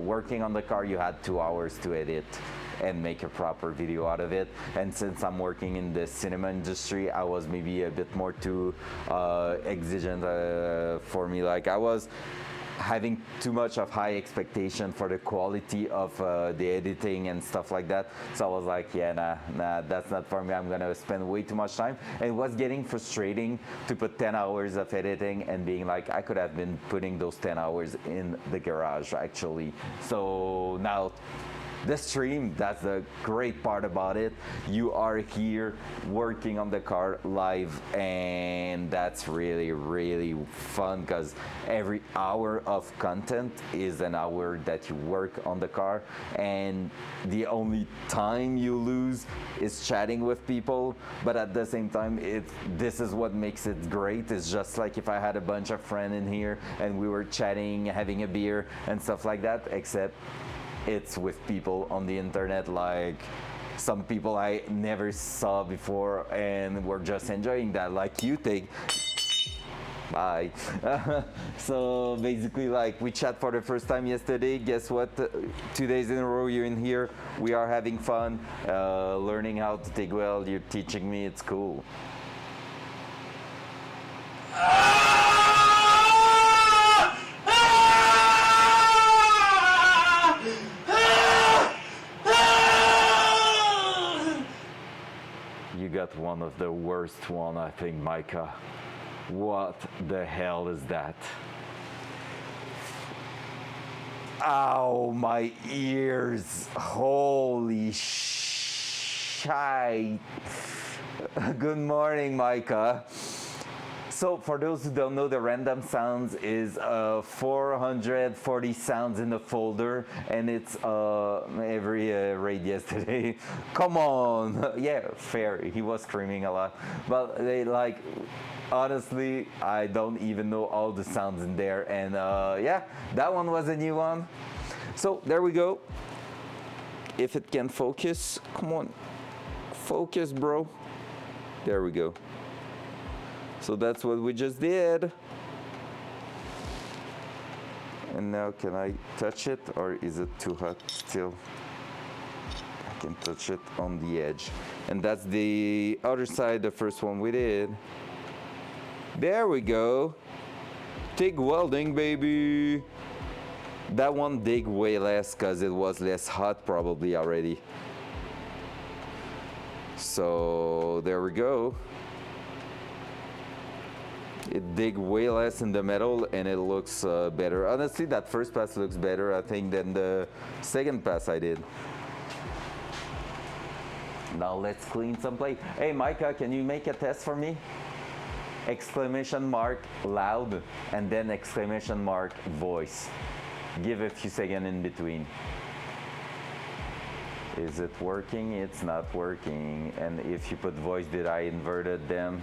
working on the car, you had 2 hours to edit and make a proper video out of it. And since I'm working in the cinema industry, I was maybe a bit more too exigent for me. Like I was having too much of high expectation for the quality of the editing and stuff like that. So I was like, yeah, nah, that's not for me. I'm gonna spend way too much time. And it was getting frustrating to put 10 hours of editing and being like, I could have been putting those 10 hours in the garage actually. So now, the stream, that's the great part about it. You are here working on the car live, and that's really, really fun because every hour of content is an hour that you work on the car, and the only time you lose is chatting with people. But at the same time, this is what makes it great. It's just like if I had a bunch of friends in here and we were chatting, having a beer and stuff like that, except it's with people on the internet, like some people I never saw before, and we're just enjoying that. Like you take, Bye. So basically, like, we chat for the first time yesterday. Guess what? 2 days in a row you're in here. We are having fun, learning how to TIG weld. You're teaching me. It's cool. You got one of the worst one, I think, Micah. What the hell is that? Ow, my ears. Holy shite. Good morning, Micah. So for those who don't know, the random sounds is 440 sounds in the folder, and it's every raid yesterday. Come on. Yeah, fair. He was screaming a lot, but they like, honestly, I don't even know all the sounds in there, and yeah, that one was a new one. So there we go. If it can focus, come on, focus, bro. There we go. So that's what we just did. And now can I touch it, or is it too hot still? I can touch it on the edge. And that's the other side, the first one we did. There we go. TIG welding, baby. That one dig way less because it was less hot probably already. So there we go. It dig way less in the metal and it looks better. Honestly, that first pass looks better, I think, than the second pass I did. Now let's clean some plate. Hey, Micah, can you make a test for me? Exclamation mark loud and then exclamation mark voice. Give a few seconds in between. Is it working? It's not working. And if you put voice, did I inverted them?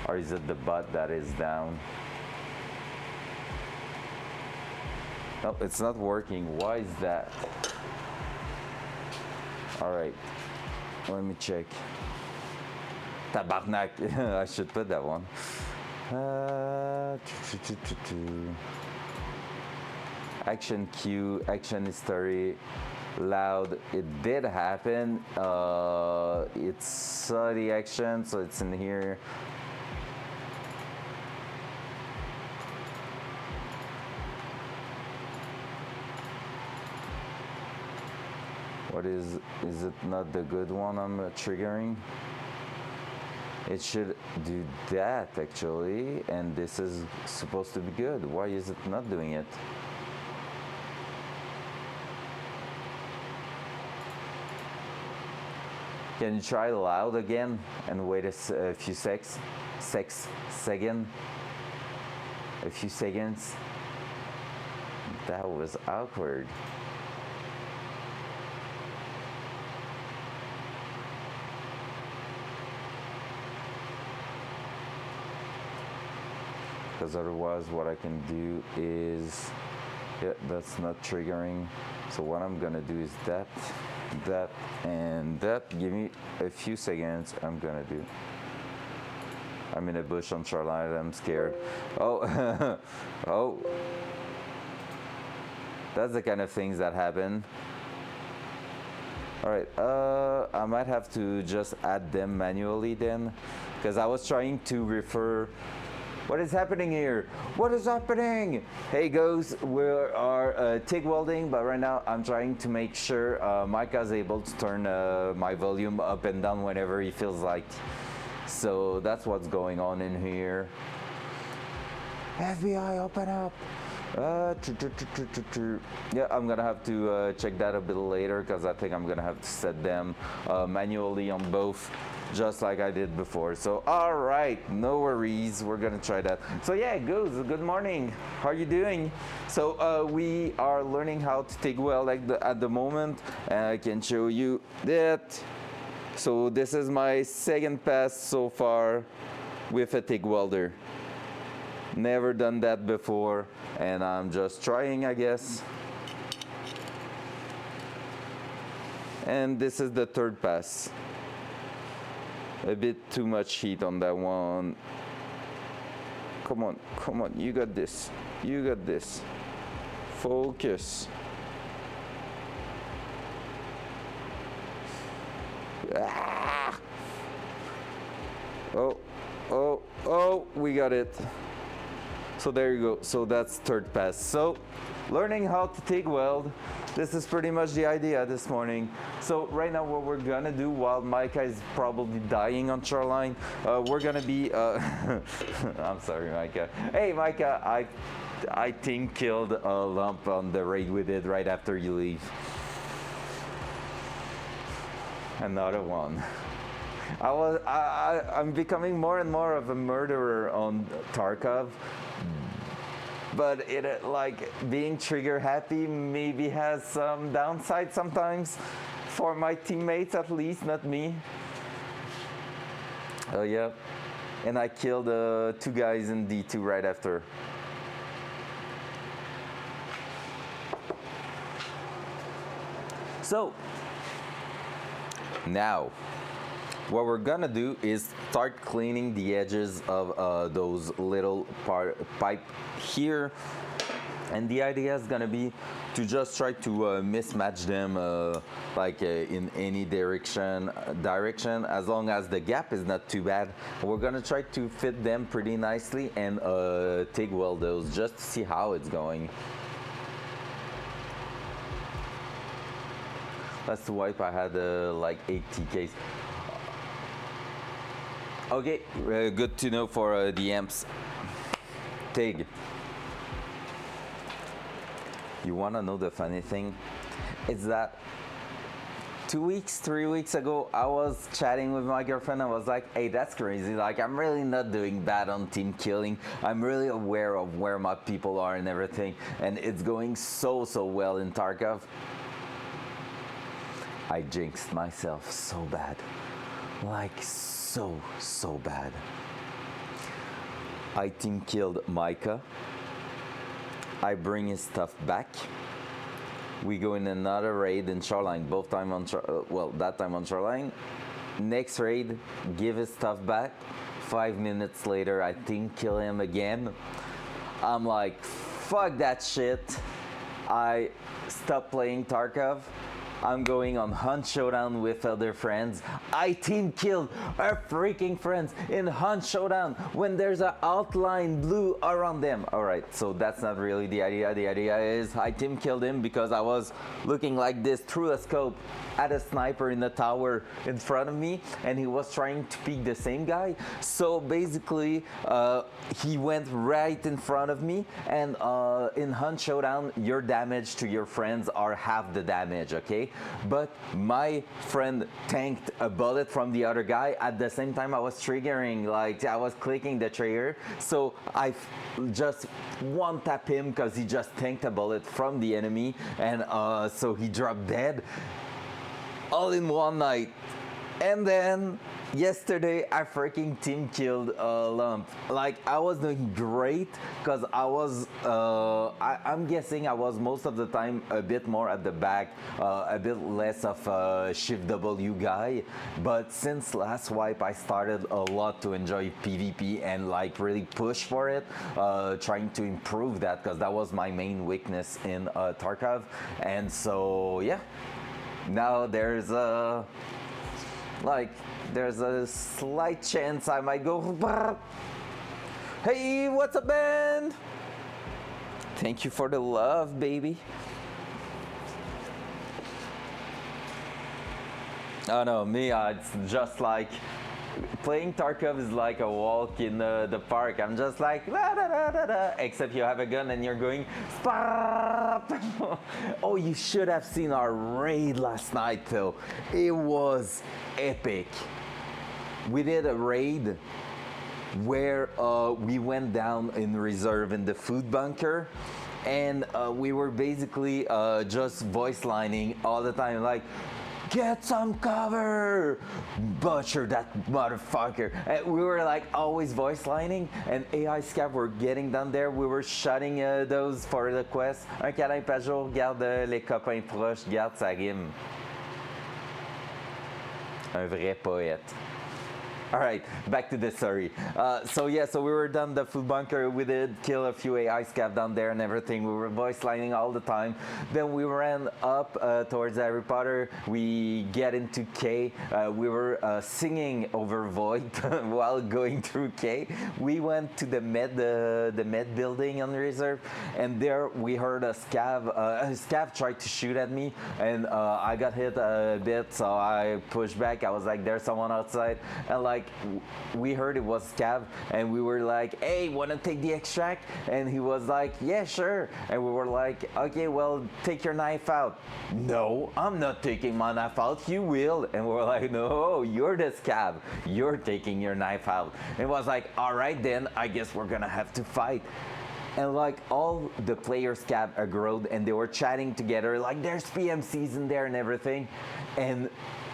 Or is it the butt that is down? No, it's not working. Why is that? All right, let me check. Tabarnak. I should put that one. Action cue, action history, loud. It did happen. It's the action, so it's in here. What is it not the good one I'm triggering? It should do that actually, and this is supposed to be good. Why is it not doing it? Can you try loud again and wait a few seconds? A few seconds. That was awkward. Because otherwise what I can do is, yeah, that's not triggering. So what I'm gonna do is that, and that. Give me a few seconds. I'm gonna do. I'm in a bush on Charlotte. I'm scared. Oh, oh. That's the kind of things that happen. All right, I might have to just add them manually then, because I was trying to refer. What is happening here? What is happening? Hey guys, we are TIG welding, but right now I'm trying to make sure Micah's able to turn my volume up and down whenever he feels like. So that's what's going on in here. FBI, open up. Yeah, I'm gonna have to check that a bit later, because I think I'm gonna have to set them manually on both, just like I did before. So all right, no worries, we're gonna try that. So yeah, good morning, how are you doing? So we are learning how to TIG weld at the moment, and I can show you that. So this is my second pass so far with a TIG welder. Never done that before, and I'm just trying, I guess. And this is the third pass. A bit too much heat on that one. Come on, come on, you got this. You got this. Focus. Ah! Oh, oh, oh, we got it. So there you go. So that's third pass. So learning how to TIG weld. This is pretty much the idea this morning. So right now what we're gonna do while Micah is probably dying on shoreline, we're gonna be, I'm sorry Micah. Hey Micah, I think killed a lump on the raid we did right after you leave. Another one. I'm becoming more and more of a murderer on Tarkov. But it like being trigger happy maybe has some downside sometimes for my teammates, at least not me. Oh yeah, and I killed 2 guys in D2 right after. So now what we're gonna do is start cleaning the edges of those little pipe here, and the idea is gonna be to just try to mismatch them in any direction, as long as the gap is not too bad. We're gonna try to fit them pretty nicely and TIG weld those just to see how it's going. Last wipe I had like 8 TKs. Okay, good to know for the amps. TIG. You wanna know the funny thing? It's that 2 weeks, 3 weeks ago, I was chatting with my girlfriend. I was like, hey, that's crazy. Like, I'm really not doing bad on team killing. I'm really aware of where my people are and everything. And it's going so well in Tarkov. I jinxed myself so bad. Like, so bad. I team killed Micah. I bring his stuff back. We go in another raid in shoreline, both time on that time on shoreline. Next raid, give his stuff back. 5 minutes later, I team kill him again. I'm like, fuck that shit. I stopped playing Tarkov. I'm going on Hunt Showdown with other friends. I team killed our freaking friends in Hunt Showdown when there's an outline blue around them. Alright, so that's not really the idea. The idea is I team killed him because I was looking like this through a scope at a sniper in the tower in front of me, and he was trying to peek the same guy. So basically, he went right in front of me, and in Hunt Showdown, your damage to your friends are half the damage, okay? But my friend tanked a bullet from the other guy. At the same time, I was triggering, like I was clicking the trigger. So I just one tap him because he just tanked a bullet from the enemy, and so he dropped dead. All in one night. And then yesterday I freaking team killed a lump. Like, I was doing great because I was I'm guessing I was most of the time a bit more at the back, a bit less of a shift W guy. But since last wipe I started a lot to enjoy PvP and like really push for it, trying to improve that because that was my main weakness in Tarkov. And so yeah, now there's a slight chance I might go. Hey, what's up, man? Thank you for the love, baby. Oh no, me, it's just like playing Tarkov is like a walk in the park. I'm just like la da da da da. Except you have a gun and you're going spot. Oh, you should have seen our raid last night though. It was epic. We did a raid where we went down in reserve in the food bunker, and we were basically just voice lining all the time, like, get some cover, butcher that motherfucker. And we were like always voice lining, and AI Scav were getting down there. We were shutting those for the quest. Un câlin par jour, garde les copains proches, garde sa rime. Un vrai poète. All right, back to the story. So yeah, so we were done the food bunker. We did kill a few AI scav down there and everything. We were voice lining all the time. Then we ran up towards Harry Potter. We get into K. We were singing over Void while going through K. We went to the med building on the reserve, and there we heard a scav. A scav tried to shoot at me, and I got hit a bit, so I pushed back. I was like, "There's someone outside," and like we heard it was scav, and we were like, "Hey, wanna take the extract?" And he was like, "Yeah, sure." And we were like, "Okay, well, take your knife out." "No, I'm not taking my knife out. You will." And we were like, "No, you're the scav. You're taking your knife out." And it was like, "All right, then I guess we're gonna have to fight." And like all the players cab aggroed, and they were chatting together like there's PMCs in there and everything, and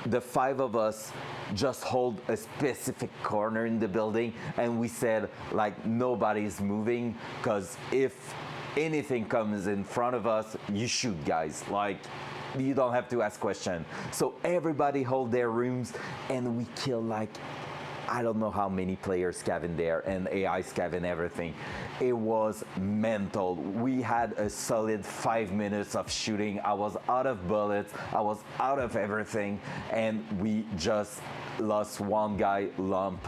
the five of us just hold a specific corner in the building, and we said like nobody's moving, because if anything comes in front of us, you shoot, guys. Like, you don't have to ask question. So everybody hold their rooms, and we kill like I don't know how many players scav in there, and AI scav and everything. It was mental. We had a solid 5 minutes of shooting. I was out of bullets. I was out of everything, and we just lost one guy lump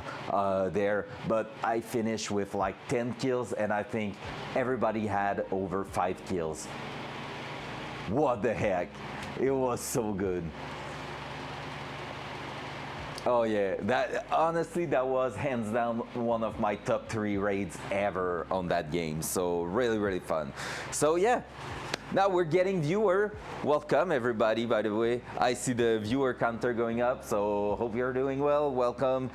there. But I finished with like 10 kills, and I think everybody had over 5 kills. What the heck? It was so good. Oh yeah, that honestly, that was hands down one of my top 3 raids ever on that game. So really fun. So yeah, now we're getting viewer. Welcome everybody, by the way. I see the viewer counter going up, so hope you're doing well. Welcome.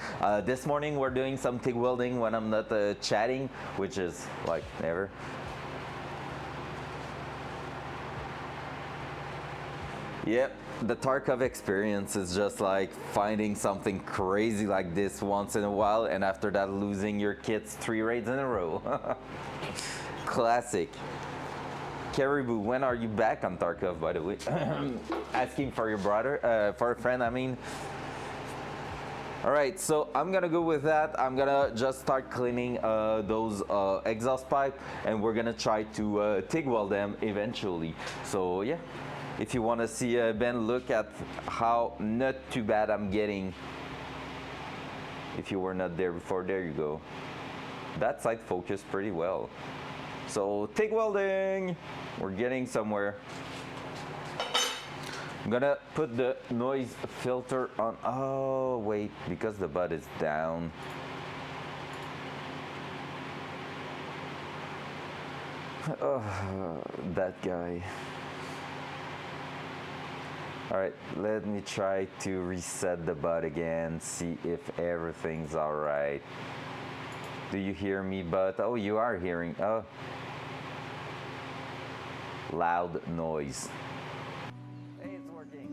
This morning we're doing some TIG welding when I'm not chatting, which is like never. Yep, the Tarkov experience is just like finding something crazy like this once in a while, and after that losing your kids 3 raids in a row. Classic. Caribou, when are you back on Tarkov, by the way? Asking for your brother, for a friend, I mean. All right, so I'm gonna go with that. I'm gonna just start cleaning those exhaust pipe, and we're gonna try to TIG weld them eventually. So yeah. If you want to see Ben look at how not too bad I'm getting. If you were not there before, there you go. That side focused pretty well. So TIG welding, we're getting somewhere. I'm gonna put the noise filter on. Oh wait, because the butt is down. Oh, that guy. All right, let me try to reset the bud again, see if everything's all right. Do you hear me, bud? Oh, you are hearing. Oh, loud noise. Hey, it's working.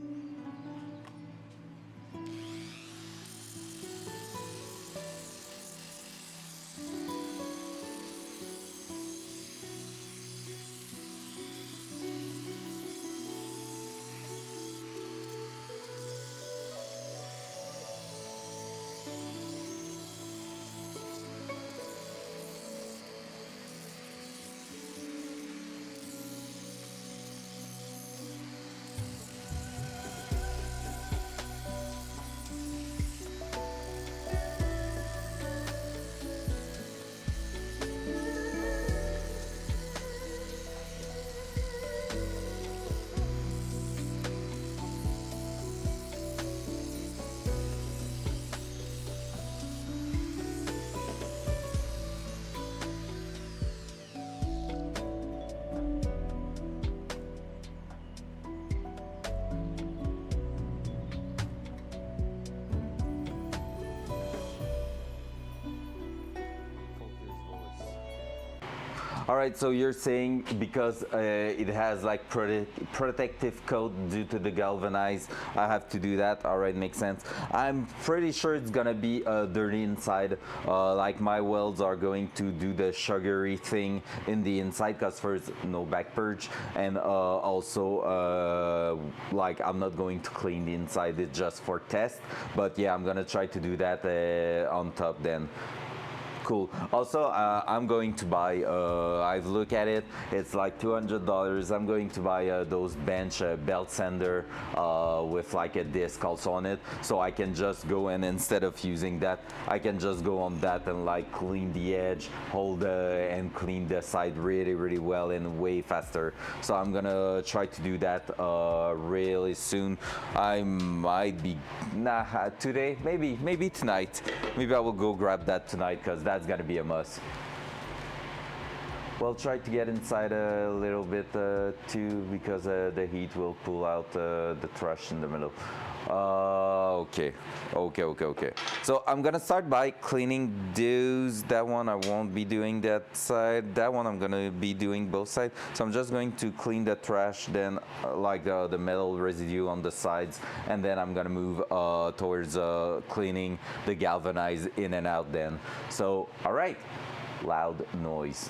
All right, so you're saying because it has like protective coat due to the galvanized, I have to do that. All right, makes sense. I'm pretty sure it's gonna be dirty inside. Like my welds are going to do the sugary thing in the inside, because first no back purge, and also like I'm not going to clean the inside. It's just for test. But yeah, I'm gonna try to do that on top then. Cool. Also, I'm going to buy, I've looked at it, it's like $200. I'm going to buy those bench belt sander with like a disc also on it, so I can just go, and instead of using that, I can just go on that and like clean the edge, hold and clean the side really well and way faster. So I'm gonna try to do that really soon. I might be, today, maybe tonight. Maybe I will go grab that tonight, because that's gonna be a must. Well, try to get inside a little bit too, because the heat will pull out the trash in the middle. Okay. So I'm gonna start by cleaning those. That one I won't be doing that side. That one I'm gonna be doing both sides. So I'm just going to clean the trash, then like the metal residue on the sides, and then I'm gonna move towards cleaning the galvanized in and out then. So, all right, loud noise.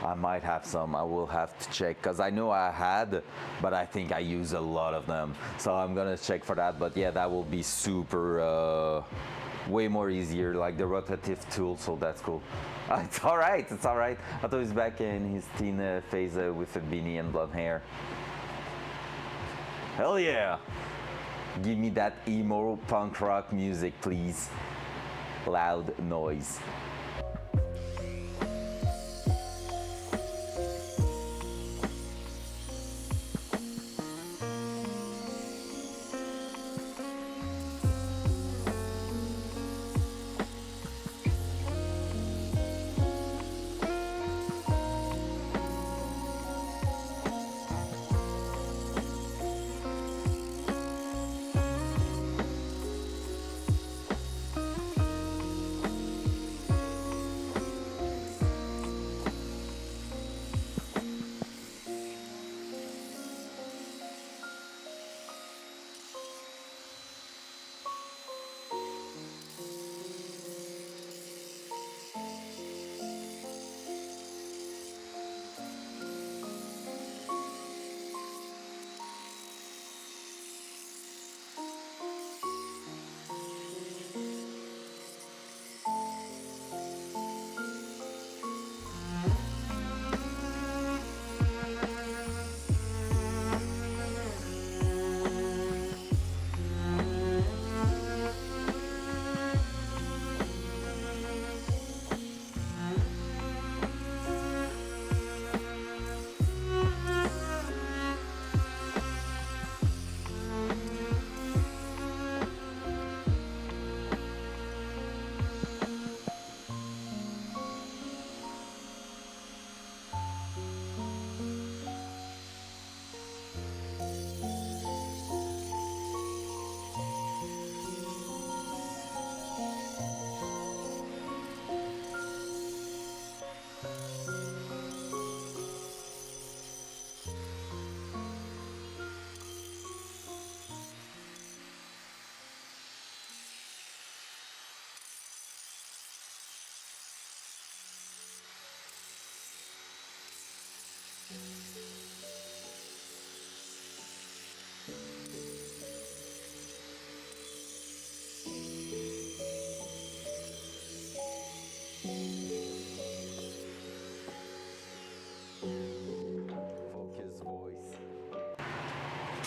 I might have some. I will have to check, because I know I had, but I think I use a lot of them. So I'm gonna check for that. But yeah, that will be super, way more easier, like the rotative tool. So that's cool. It's all right. It's all right. I thought he's back in his teen phase with a beanie and blonde hair. Hell yeah! Give me that emo punk rock music, please. Loud noise.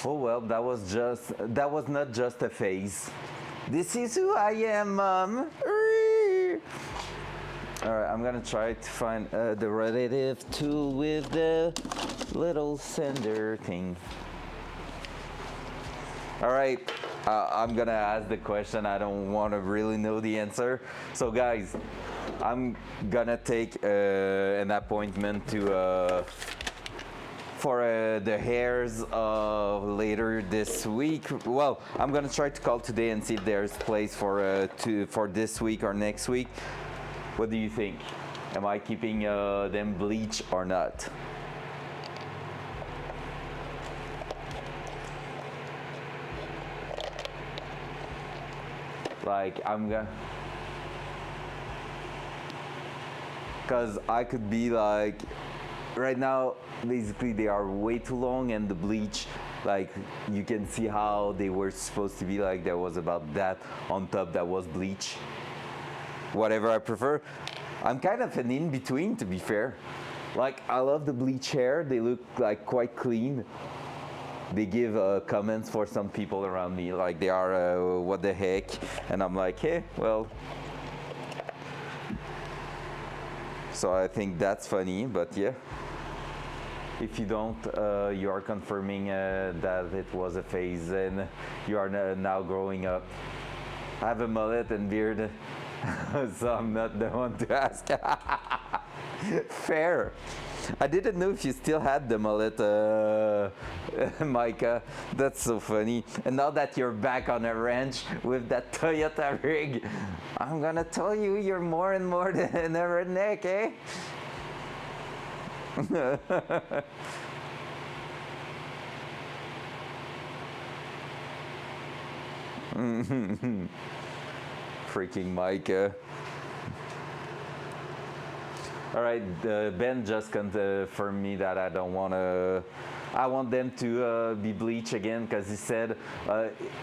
Oh well, that was not just a phase. This is who I am, Mom. Alright, I'm gonna try to find the relative tool with the little sender thing. Alright, I'm gonna ask the question. I don't want to really know the answer. So guys, I'm gonna take an appointment to for the hairs later this week. Well, I'm gonna try to call today and see if there's place for this week or next week. What do you think? Am I keeping them bleach or not? Like I'm gonna, cause I could be like, right now basically they are way too long, and the bleach, like you can see how they were supposed to be, like there was about that on top that was bleach. Whatever I prefer. I'm kind of an in-between, to be fair. Like I love the bleach hair, they look like quite clean. They give comments for some people around me, like they are what the heck, and I'm like, hey, well, so I think that's funny. But yeah, if you don't, you are confirming that it was a phase and you are now growing up. I have a mullet and beard, so I'm not the one to ask. Fair. I didn't know if you still had the mullet, Micah. That's so funny. And now that you're back on a ranch with that Toyota rig, I'm gonna tell you, you're more and more than a redneck, eh? Freaking Micah. All right, Ben just confirmed me that I don't want to. I want them to be bleach again, because he said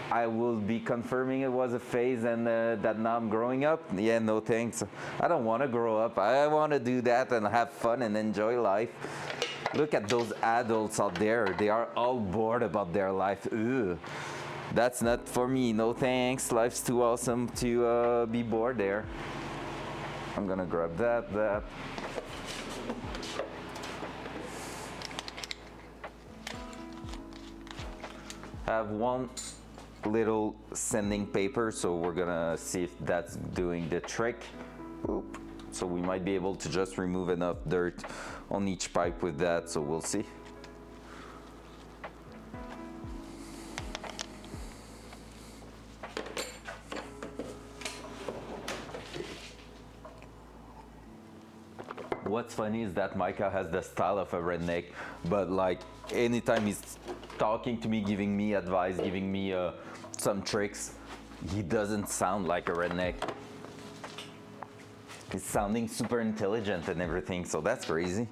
I will be confirming it was a phase and that now I'm growing up. Yeah, no thanks. I don't want to grow up. I want to do that and have fun and enjoy life. Look at those adults out there. They are all bored about their life. Ugh. That's not for me. No thanks. Life's too awesome to be bored there. I'm gonna grab that. I have one little sanding paper, so we're gonna see if that's doing the trick. Oop. So we might be able to just remove enough dirt on each pipe with that, so we'll see. What's funny is that Micah has the style of a redneck, but like anytime he's talking to me, giving me advice, giving me some tricks, he doesn't sound like a redneck. He's sounding super intelligent and everything, so that's crazy.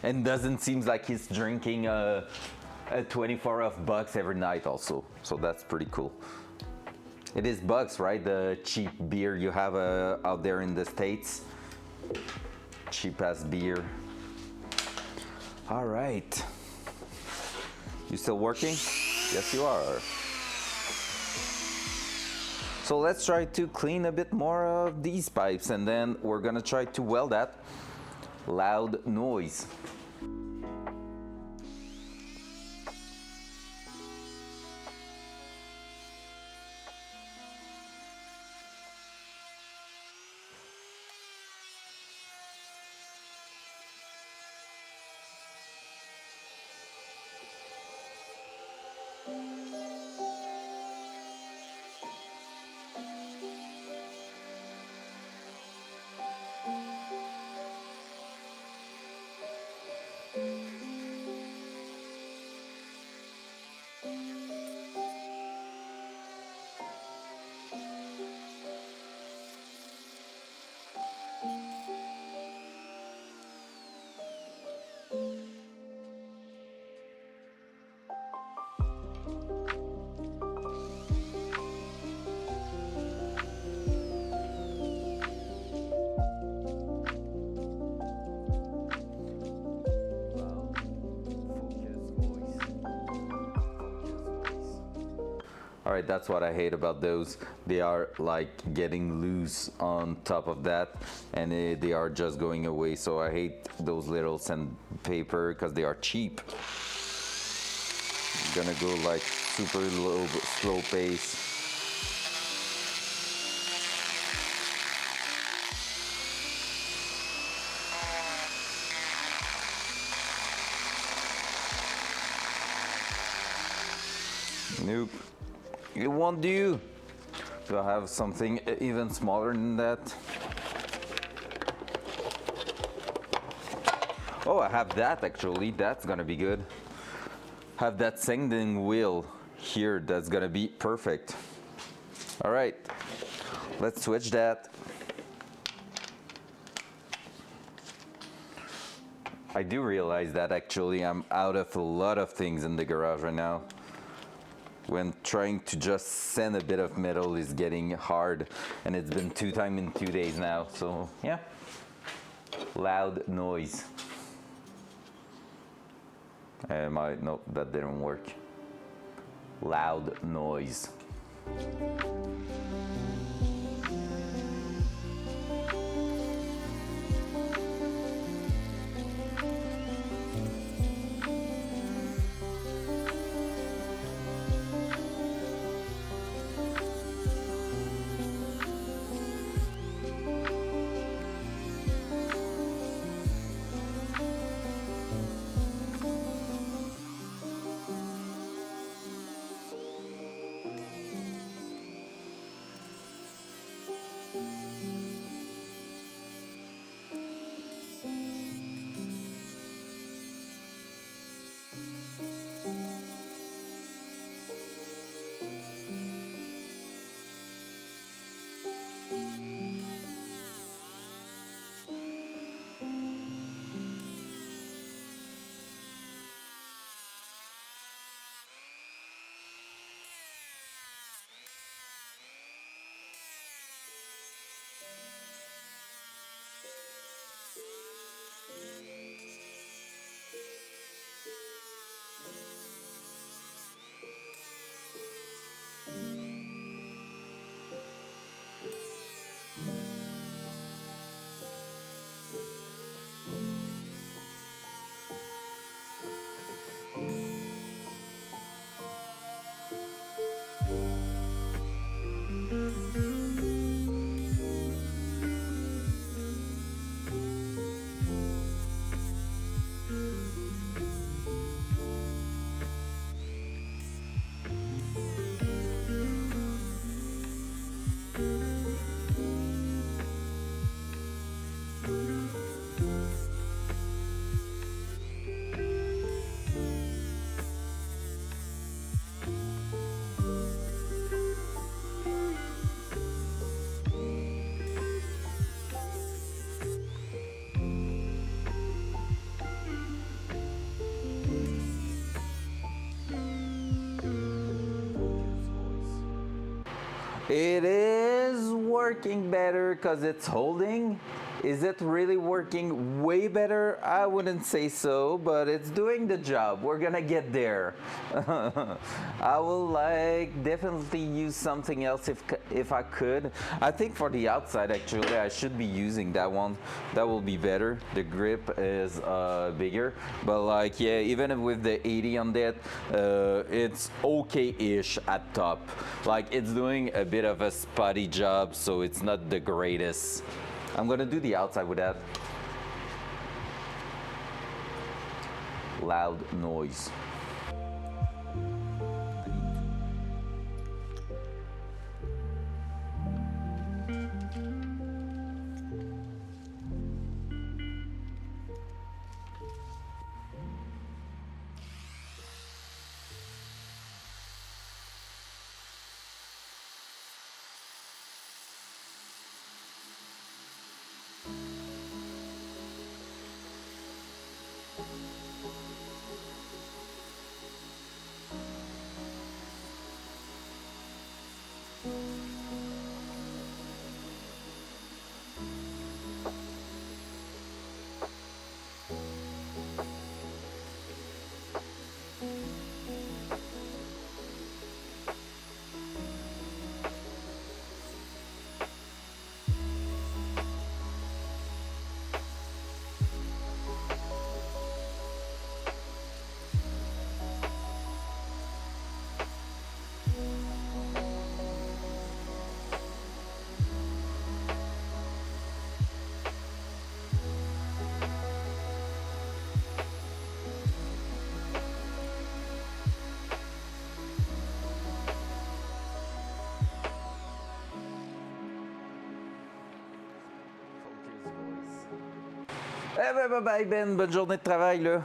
And doesn't seem like he's drinking a 24 of Bucks every night also, so that's pretty cool. It is Bucks, right? The cheap beer you have out there in the States. Cheap ass beer. All right. You still working? Yes, you are. So let's try to clean a bit more of these pipes, and then we're gonna try to weld that loud noise. All right, that's what I hate about those. They are like getting loose on top of that, and they are just going away. So I hate those little sandpaper because they are cheap. I'm gonna go like super low, slow pace. Nope. It won't do. Do I have something even smaller than that? Oh, I have that actually. That's gonna be good. Have that sending wheel here. That's gonna be perfect. All right, let's switch that. I do realize that actually I'm out of a lot of things in the garage right now. When trying to just sand a bit of metal is getting hard, and it's been 2 times in 2 days now, so yeah. Loud noise. Nope, that didn't work. Loud noise. It is working better because it's holding. Is it really working way better? I wouldn't say so, but it's doing the job. We're gonna get there. I will definitely use something else if I could. I think for the outside actually I should be using that one. That will be better. The grip is bigger, but yeah, even with the 80 on that, it's okay-ish at top. It's doing a bit of a spotty job, so it's not the greatest. I'm gonna do the outside with that. Loud noise. bye bye Ben, bonne journée de travail là.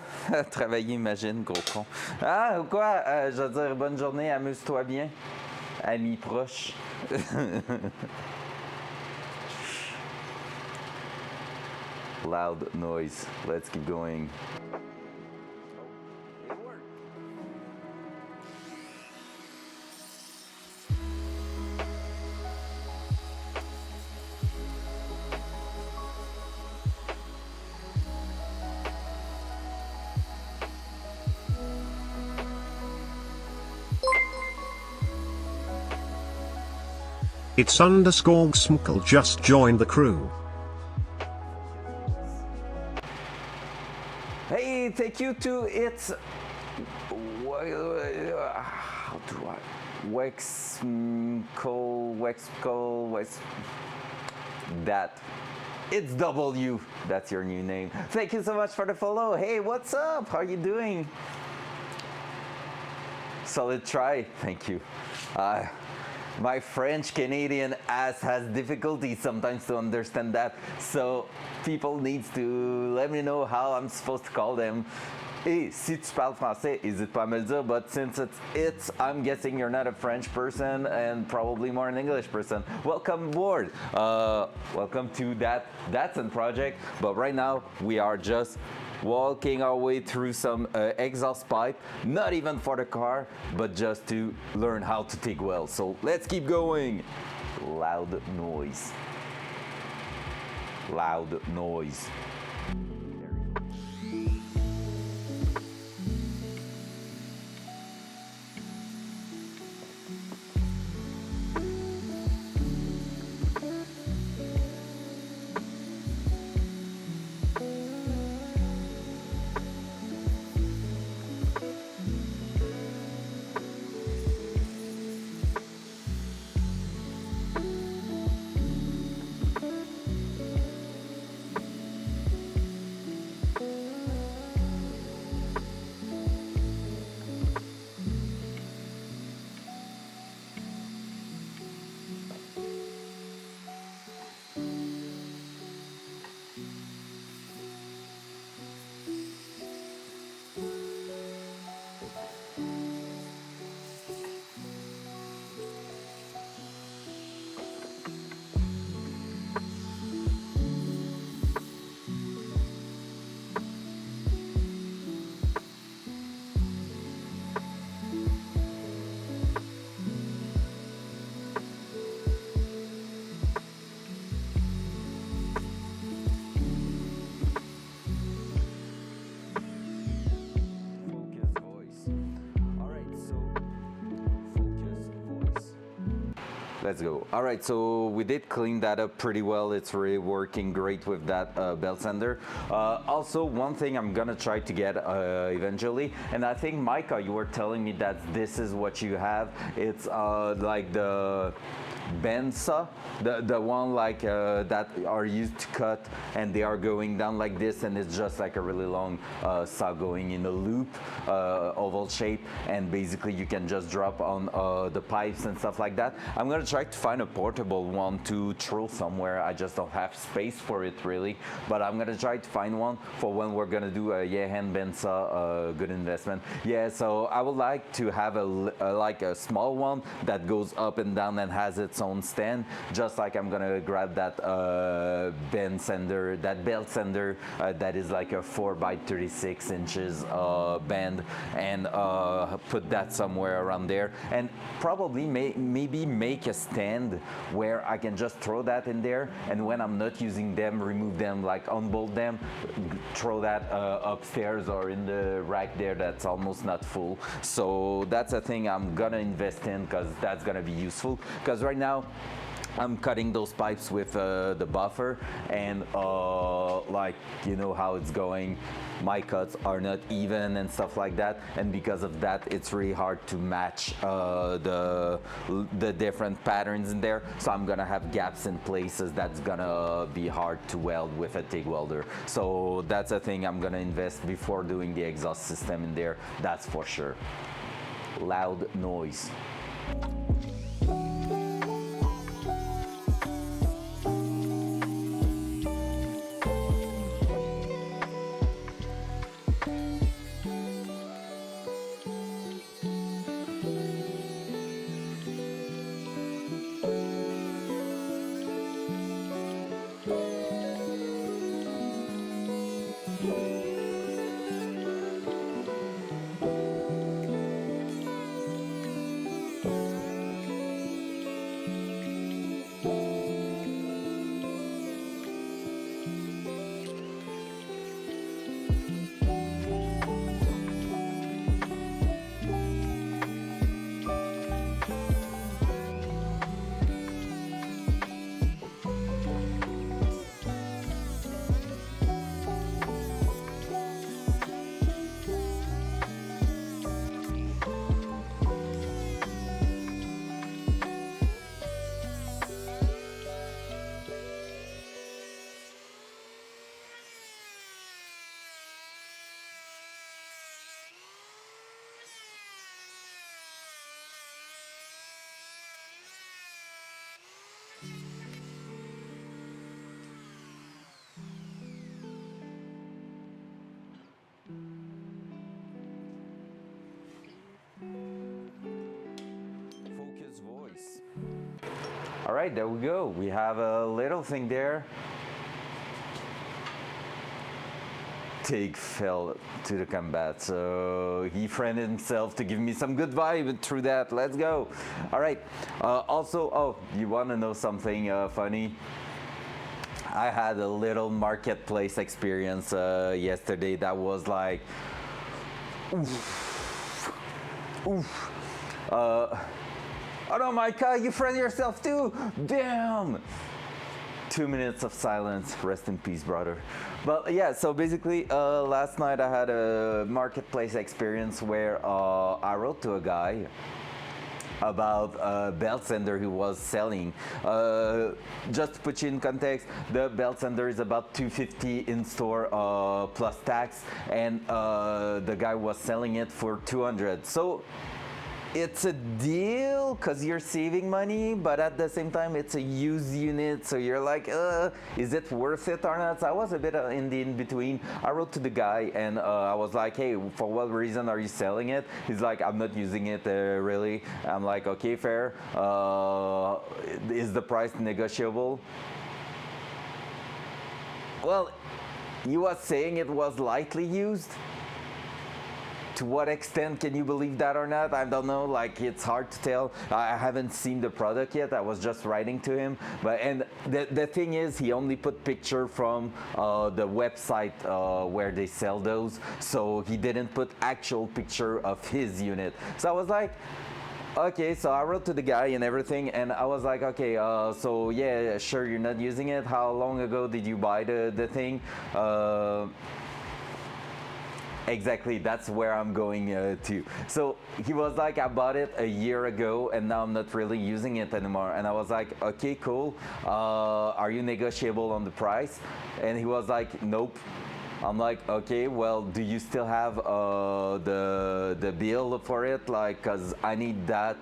Travailler, imagine, gros con. Ah, ou quoi? Je veux dire, bonne journée, amuse-toi bien. Amis proches. Loud noise. Let's keep going. It's underscore Smkle just joined the crew. Hey, thank you to it's how do I Wex that it's W. That's your new name. Thank you so much for the follow. Hey, what's up? How are you doing? Solid try. Thank you. My French Canadian ass has difficulty sometimes to understand that, so people needs to let me know how I'm supposed to call them. Et si tu parles français, n'hésite pas à me le dire, but since it's, I'm guessing you're not a French person and probably more an English person. Welcome aboard. Welcome to that Datsun project, but right now we are just walking our way through some exhaust pipe, not even for the car, but just to learn how to TIG weld. So let's keep going. Loud noise. Loud noise. Let's go. All right, so we did clean that up pretty well. It's really working great with that belt sander. Also, one thing I'm gonna try to get eventually, and I think Micah, you were telling me that this is what you have. It's like the bend saw, the one like that are used to cut, and they are going down like this, and it's just like a really long saw going in a loop, oval shape, and basically you can just drop on the pipes and stuff like that. I'm gonna try to find a portable one to throw somewhere. I just don't have space for it really, but I'm gonna try to find one for when we're gonna do a hand bend saw. Good investment. Yeah, so I would like to have like a small one that goes up and down and has its own stand, just like I'm gonna grab that bend sander, that belt sander that is like a 4x36 inches bend, and put that somewhere around there, and probably maybe make a stand where I can just throw that in there, and when I'm not using them, remove them, like unbolt them, throw that upstairs or in the rack there that's almost not full. So that's a thing I'm gonna invest in, because that's gonna be useful, because right now I'm cutting those pipes with the buffer, and like, you know how it's going, my cuts are not even and stuff like that, and because of that it's really hard to match the different patterns in there, so I'm gonna have gaps in places that's gonna be hard to weld with a TIG welder. So that's a thing I'm gonna invest before doing the exhaust system in there, that's for sure. Loud noise. right, there we go. We have a little thing there. Tig fell to the combat, so he friended himself to give me some good vibe through that. Let's go. All right. Also, oh, you want to know something funny? I had a little marketplace experience yesterday that was like, oof, oof. Oh no, Micah, you friend yourself too. Damn. 2 minutes of silence. Rest in peace, brother. But yeah, so basically, last night I had a marketplace experience where I wrote to a guy about a belt sander he was selling. Just to put you in context, the belt sander is about $250 in store plus tax, and the guy was selling it for $200. So it's a deal because you're saving money, but at the same time it's a used unit, so you're like, is it worth it or not? So I was a bit in the in-between. I wrote to the guy and I was like, hey, for what reason are you selling it? He's like, I'm not using it really. I'm like, okay, fair. Is the price negotiable? Well, he was saying it was lightly used. To what extent can you believe that or not? I don't know, like it's hard to tell. I haven't seen the product yet. I was just writing to him. But and the thing is, he only put picture from the website where they sell those. So he didn't put actual picture of his unit. So I was like, okay, so I wrote to the guy and everything, and I was like, okay, so yeah, sure, you're not using it. How long ago did you buy the thing? Exactly, that's where I'm going to. So he was like, I bought it a year ago and now I'm not really using it anymore. And I was like, okay, cool. Are you negotiable on the price? And he was like, nope. I'm like, okay, well, do you still have the bill for it? Like, cause I need that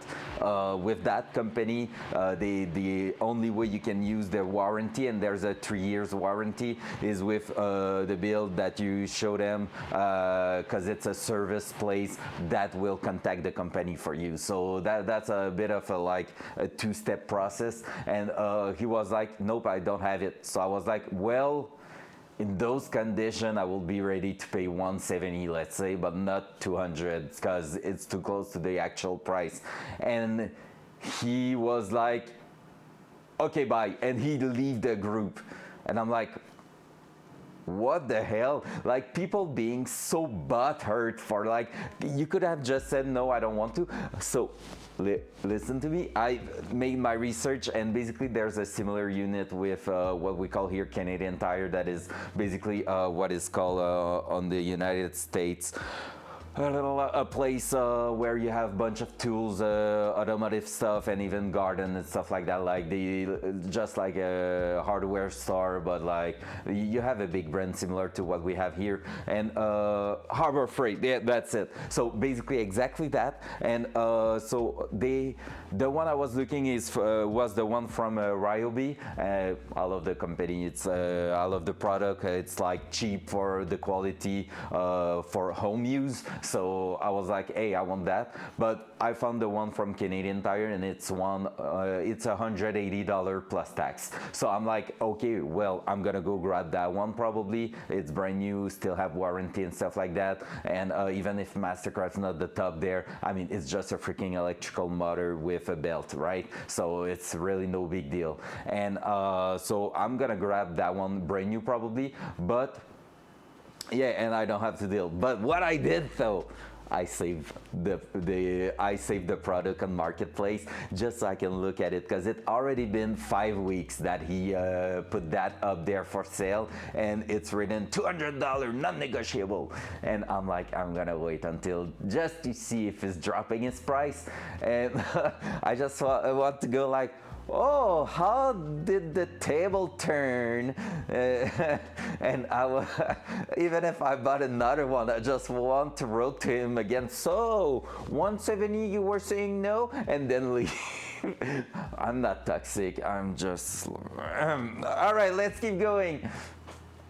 with that company. The only way you can use their warranty, and there's a 3 years warranty, is with the bill that you show them, cause it's a service place that will contact the company for you. So that's a bit of a two-step process. And he was like, nope, I don't have it. So I was like, well, in those conditions, I will be ready to pay 170, let's say, but not 200 because it's too close to the actual price. And he was like, okay, bye. And he leave the group. And I'm like, what the hell? Like, people being so butthurt for like, you could have just said, no, I don't want to. So listen to me. I made my research, and basically there's a similar unit with what we call here Canadian Tire, that is basically what is called on the United States a place where you have a bunch of tools, automotive stuff, and even garden and stuff like that. Like just like a hardware store, but like you have a big brand similar to what we have here. And Harbor Freight, yeah, that's it. So basically exactly that. And so the one I was looking was the one from Ryobi. I love the company. It's I love the product. It's like cheap for the quality for home use. So I was like, hey, I want that. But I found the one from Canadian Tire, and it's $180 plus tax. So I'm like, okay, well, I'm gonna go grab that one probably. It's brand new, still have warranty and stuff like that. And even if Mastercraft's not the top there, I mean, it's just a freaking electrical motor with a belt, right? So it's really no big deal. And so I'm gonna grab that one brand new probably, but yeah, and I don't have to deal. But what I did though, I saved the product on Marketplace just so I can look at it, because it already been 5 weeks that he put that up there for sale, and it's written $200 non-negotiable. And I'm like, I'm gonna wait until just to see if it's dropping its price. And I just want to go like, oh, how did the table turn? And even if I bought another one, I just want to wrote to him again. So 170, you were saying no, and then leave. I'm not toxic. I'm just. All right, let's keep going.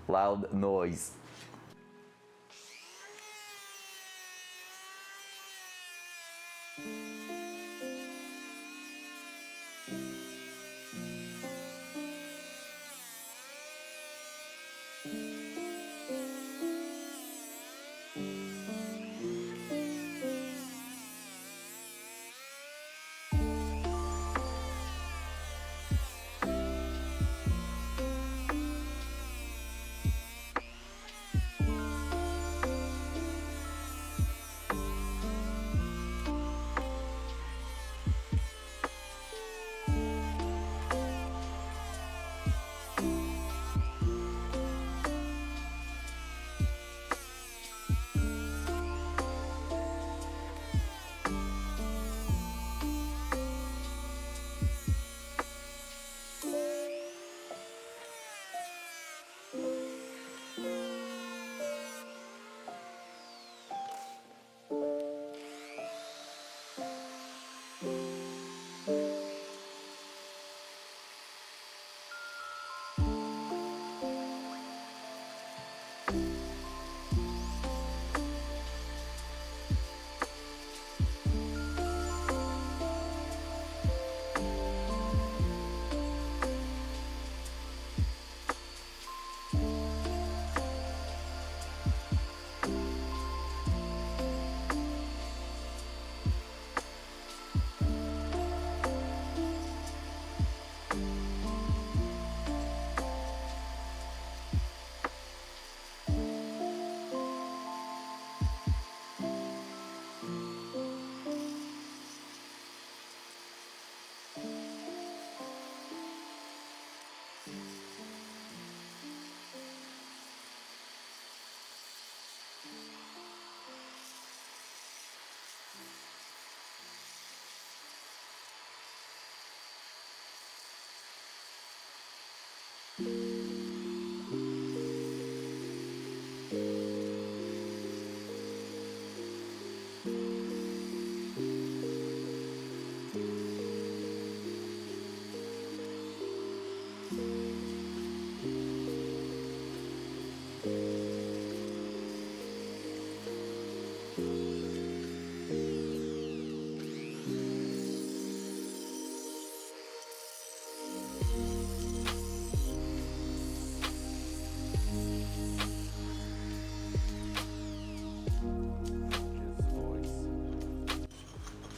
Loud noise.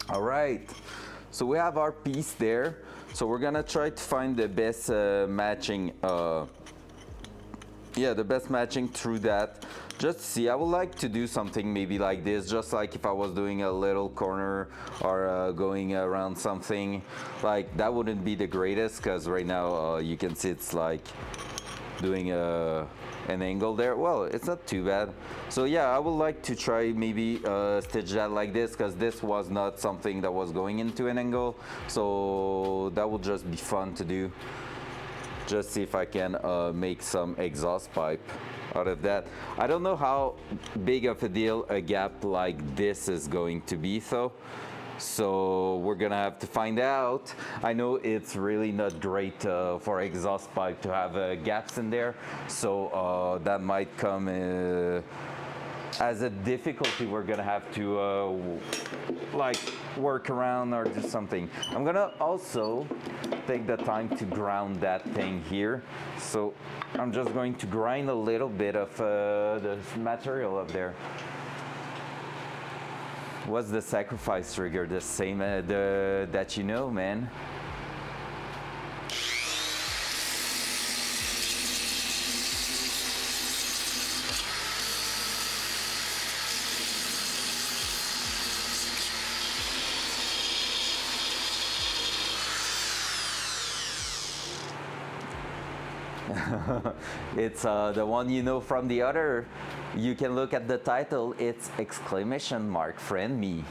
All right, so we have our piece there. So we're gonna try to find the best matching, the best matching through that. Just see, I would like to do something maybe like this, just like if I was doing a little corner or going around something. Like that wouldn't be the greatest, because right now you can see it's like doing an angle there. Well, it's not too bad. So yeah, I would like to try maybe stitch that like this, because this was not something that was going into an angle. So that would just be fun to do. Just see if I can make some exhaust pipe out of that. I don't know how big of a deal a gap like this is going to be though. So we're gonna have to find out. I know it's really not great for exhaust pipe to have gaps in there. So that might come as a difficulty we're gonna have to like work around or do something. I'm gonna also take the time to ground that thing here. So I'm just going to grind a little bit of the material up there. What's the sacrifice trigger? The same that you know, man. It's the one you know from the other. You can look at the title. It's exclamation mark friend me.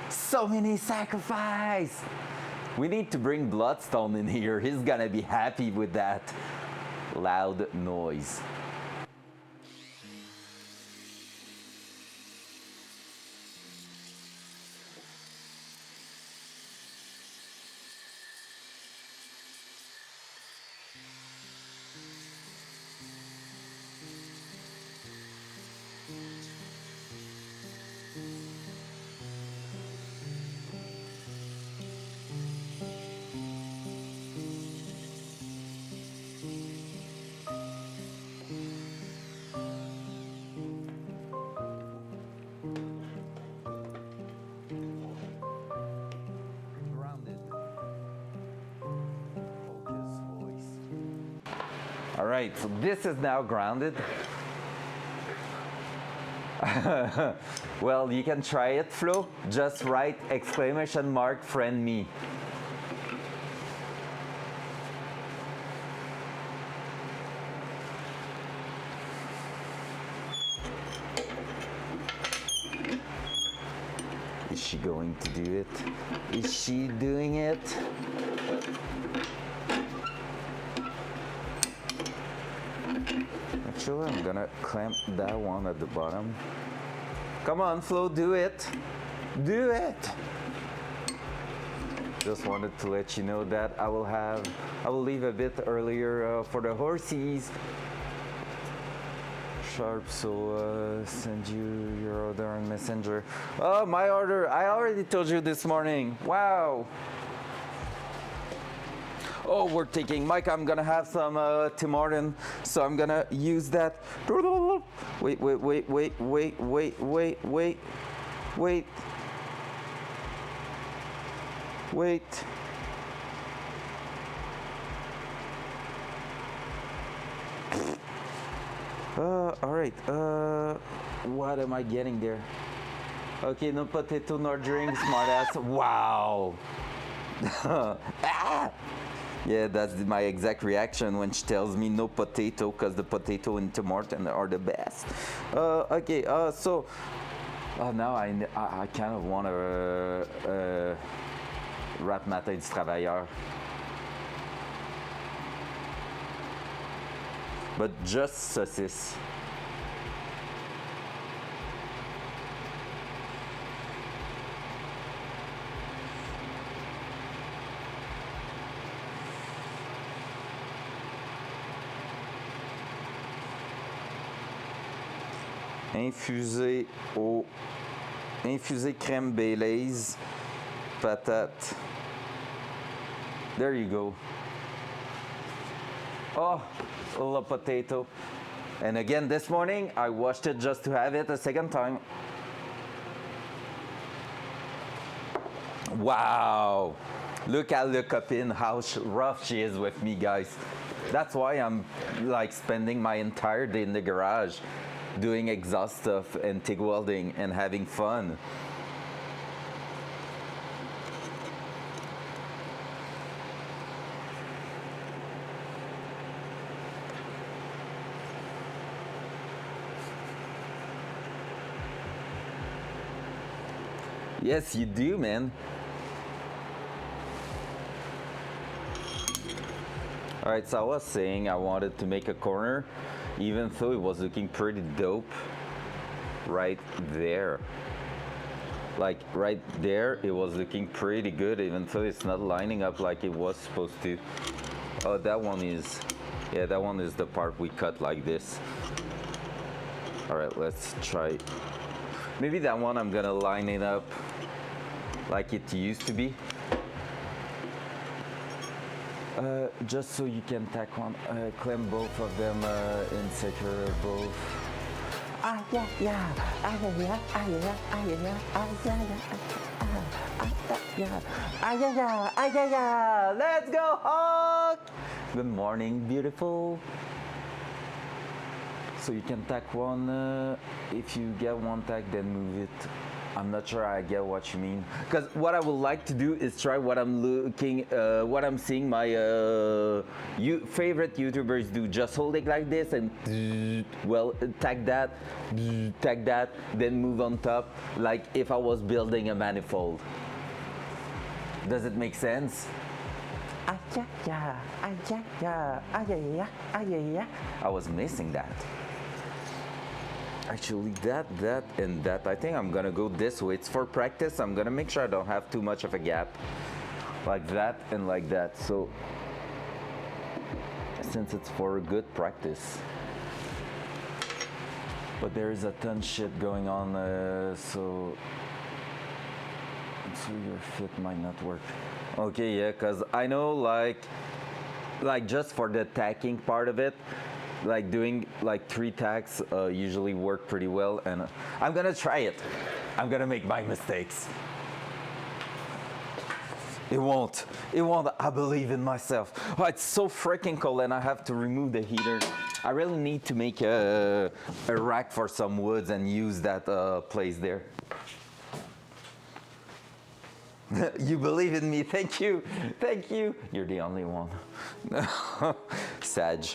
So many sacrifice. We need to bring Bloodstone in here. He's gonna be happy with that loud noise. All right, so this is now grounded. Well, you can try it, Flo. Just write exclamation mark friend me. Is she going to do it? Is she doing it? Actually, I'm gonna clamp that one at the bottom. Come on, Flo, do it. Do it. Just wanted to let you know that I will leave a bit earlier for the horsies. Sharp, so send you your order on Messenger. Oh, my order, I already told you this morning. Wow. Oh, we're taking Mike. I'm gonna have some Tim Horton, so I'm gonna use that. Wait, wait, wait, wait, wait, wait, wait, wait, wait, wait. All right. What am I getting there? Okay, no potato nor drink, smartass. Wow. Ah! Yeah, that's my exact reaction when she tells me no potato, because the potato in Tim Hortons are the best. Okay, so now I kind of want a wrap matin du travailleur. But just saucisse. Infusé crème Baileys, patate. There you go. Oh, a little potato. And again, this morning, I washed it just to have it a second time. Wow. Look at the copine, how rough she is with me, guys. That's why I'm like spending my entire day in the garage doing exhaust stuff and TIG welding and having fun. Yes, you do, man. All right, so I was saying I wanted to make a corner, even though it was looking pretty dope right there. Like right there, it was looking pretty good, even though it's not lining up like it was supposed to. Oh, that one is, yeah, that one is the part we cut like this. All right, let's try. Maybe that one I'm gonna line it up like it used to be. Just so you can tack one, clamp both of them and secure both. Ah yeah yeah, ah yeah yeah, ah yeah yeah, ah yeah yeah, ah yeah yeah, ah yeah yeah, ah yeah yeah. Let's go Hawk! Good morning, beautiful. So you can tack one. If you get one tack, then move it. I'm not sure I get what you mean. Because what I would like to do is try what I'm seeing my favorite YouTubers do. Just hold it like this and well, tag that, then move on top, like if I was building a manifold. Does it make sense? I was missing that. Actually, that, and that. I think I'm gonna go this way. It's for practice. I'm gonna make sure I don't have too much of a gap. Like that and like that. So, since it's for good practice. But there is a ton shit going on, so your fit might not work. Okay, yeah, cause I know like just for the tacking part of it, like doing like 3 tacks usually work pretty well, and I'm gonna try it. I'm gonna make my mistakes. It won't. I believe in myself. Oh, it's so freaking cold and I have to remove the heater. I really need to make a rack for some woods and use that place there. You believe in me, thank you. You're the only one. Sag.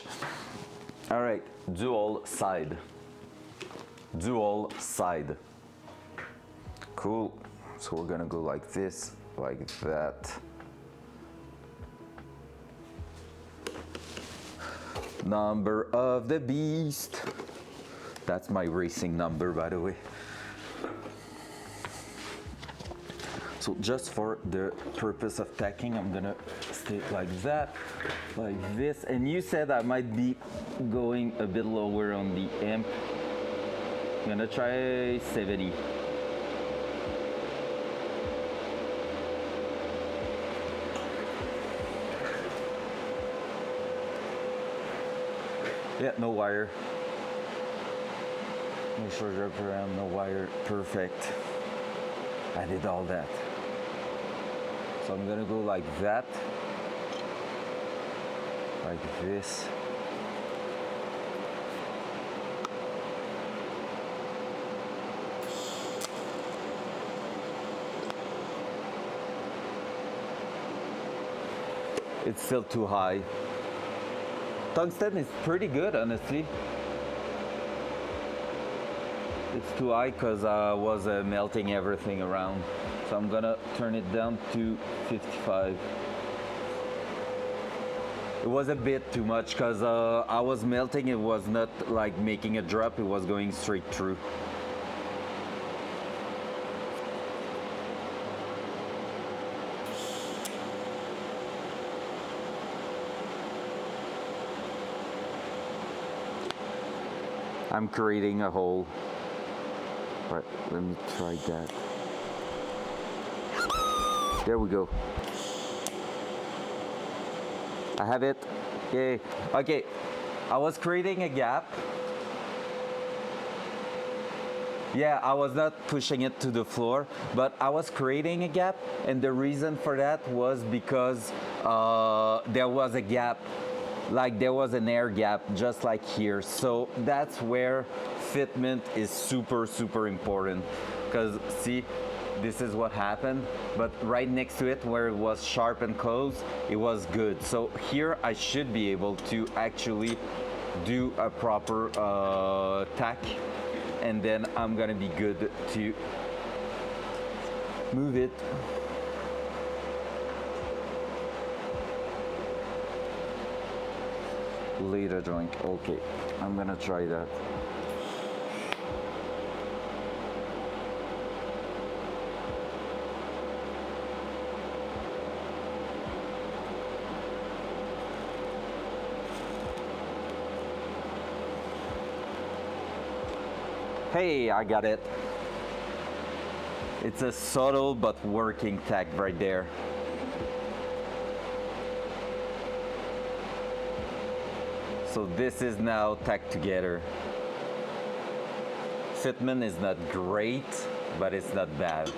All right, dual side. Cool, so we're gonna go like this, like that. Number of the beast. That's my racing number, by the way. So just for the purpose of tacking, I'm gonna stay like that, like this. And you said I might be going a bit lower on the amp. I'm gonna try 70. Yeah, no wire. Make sure wrap around, no wire, perfect. I did all that. So I'm gonna go like that, like this. It's still too high. Tungsten is pretty good, honestly. It's too high because I was melting everything around. So I'm gonna turn it down to 55. It was a bit too much because I was melting. It was not like making a drop. It was going straight through. I'm creating a hole. Right, let me try that. There we go. I have it. Yay. Okay, I was creating a gap. Yeah, I was not pushing it to the floor, but I was creating a gap, and the reason for that was because there was a gap, like there was an air gap just like here. So that's where fitment is super, super important, because see, this is what happened, but right next to it where it was sharp and close, it was good. So here I should be able to actually do a proper tack, and then I'm gonna be good to move it. Later joint. Okay, I'm gonna try that. Hey, I got it. It's a subtle but working tack right there. So this is now tacked together. Fitment is not great, but it's not bad.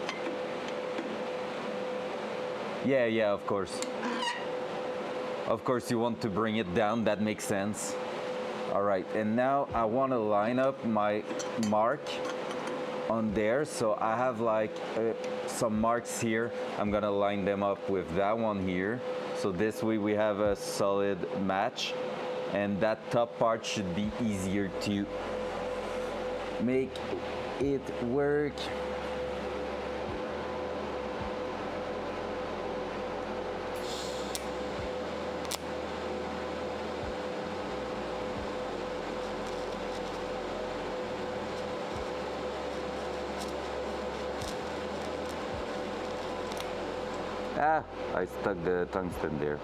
Yeah, of course. Of course you want to bring it down, that makes sense. All right, and now I want to line up my mark on there. So I have like some marks here. I'm gonna line them up with that one here. So this way we have a solid match, and that top part should be easier to make it work. Ah, I stuck the tungsten there.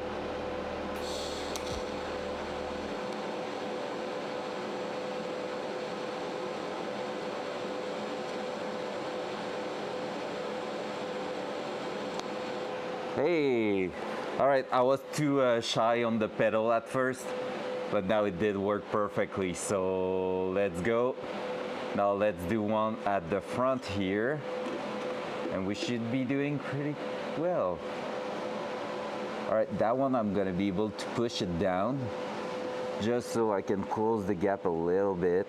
Hey, all right, I was too shy on the pedal at first, but now it did work perfectly. So let's go. Now let's do one at the front here, and we should be doing pretty well. All right, that one I'm gonna be able to push it down just so I can close the gap a little bit.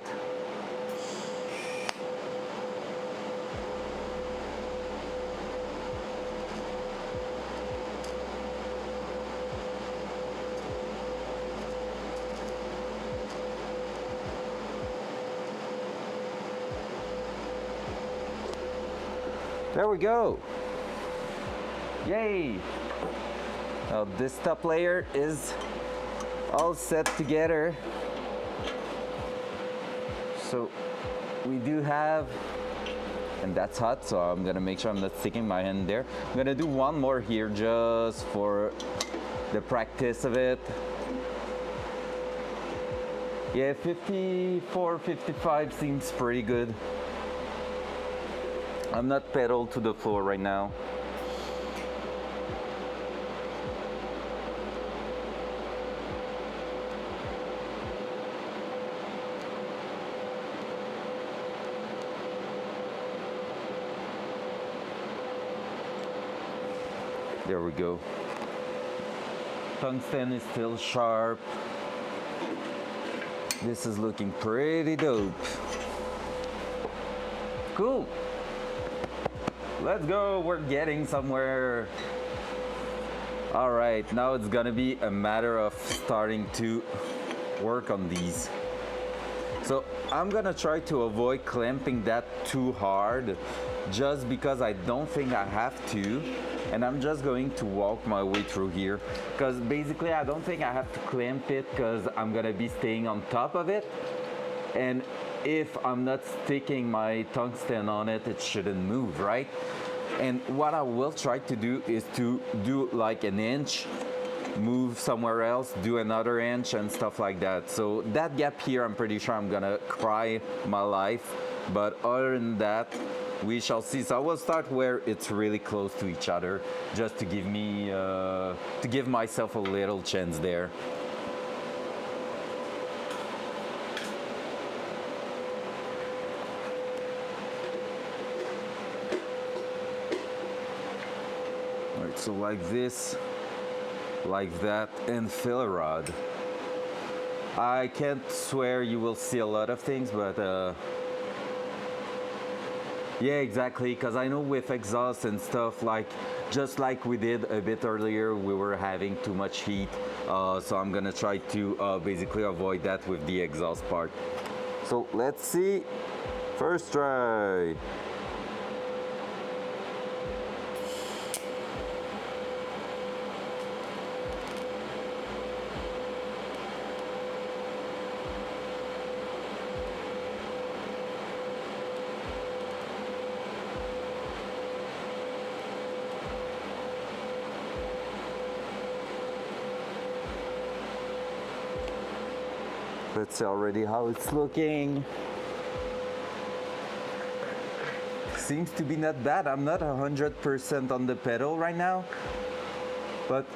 There we go. Yay! Now this top layer is all set together. So we do have, and that's hot, so I'm gonna make sure I'm not sticking my hand there. I'm gonna do one more here just for the practice of it. Yeah, 54, 55 seems pretty good. I'm not pedal to the floor right now. There we go. Tungsten is still sharp. This is looking pretty dope. Cool. Let's go, we're getting somewhere. All right, now it's gonna be a matter of starting to work on these. So I'm gonna try to avoid clamping that too hard, just because I don't think I have to, and I'm just going to walk my way through here, because basically I don't think I have to clamp it, because I'm gonna be staying on top of it, and if I'm not sticking my tungsten on it, it shouldn't move, right? And what I will try to do is to do like an inch, move somewhere else, do another inch and stuff like that. So that gap here, I'm pretty sure I'm gonna cry my life. But other than that, we shall see. So I will start where it's really close to each other, just to give me, to give myself a little chance there. All right, so like this, like that, and filler rod. I can't swear you will see a lot of things, but yeah, exactly, because I know with exhaust and stuff, like just like we did a bit earlier, we were having too much heat, so I'm gonna try to basically avoid that with the exhaust part. So let's see, first try. Let's see already how it's looking. Seems to be not bad. I'm not 100% on the pedal right now, but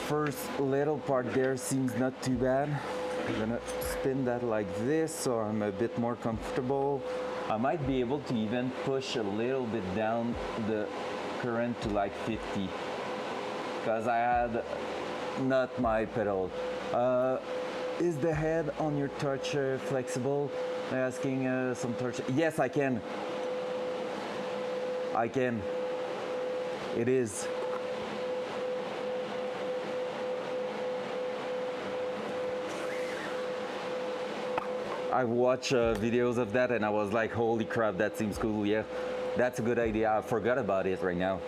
first little part there seems not too bad. I'm gonna spin that like this so I'm a bit more comfortable. I might be able to even push a little bit down the current to like 50, because I had not my pedal. Is the head on your torch flexible? I'm asking some torch. Yes, I can. I can. It is. I've watched videos of that and I was like, holy crap, that seems cool. Yeah, that's a good idea. I forgot about it right now.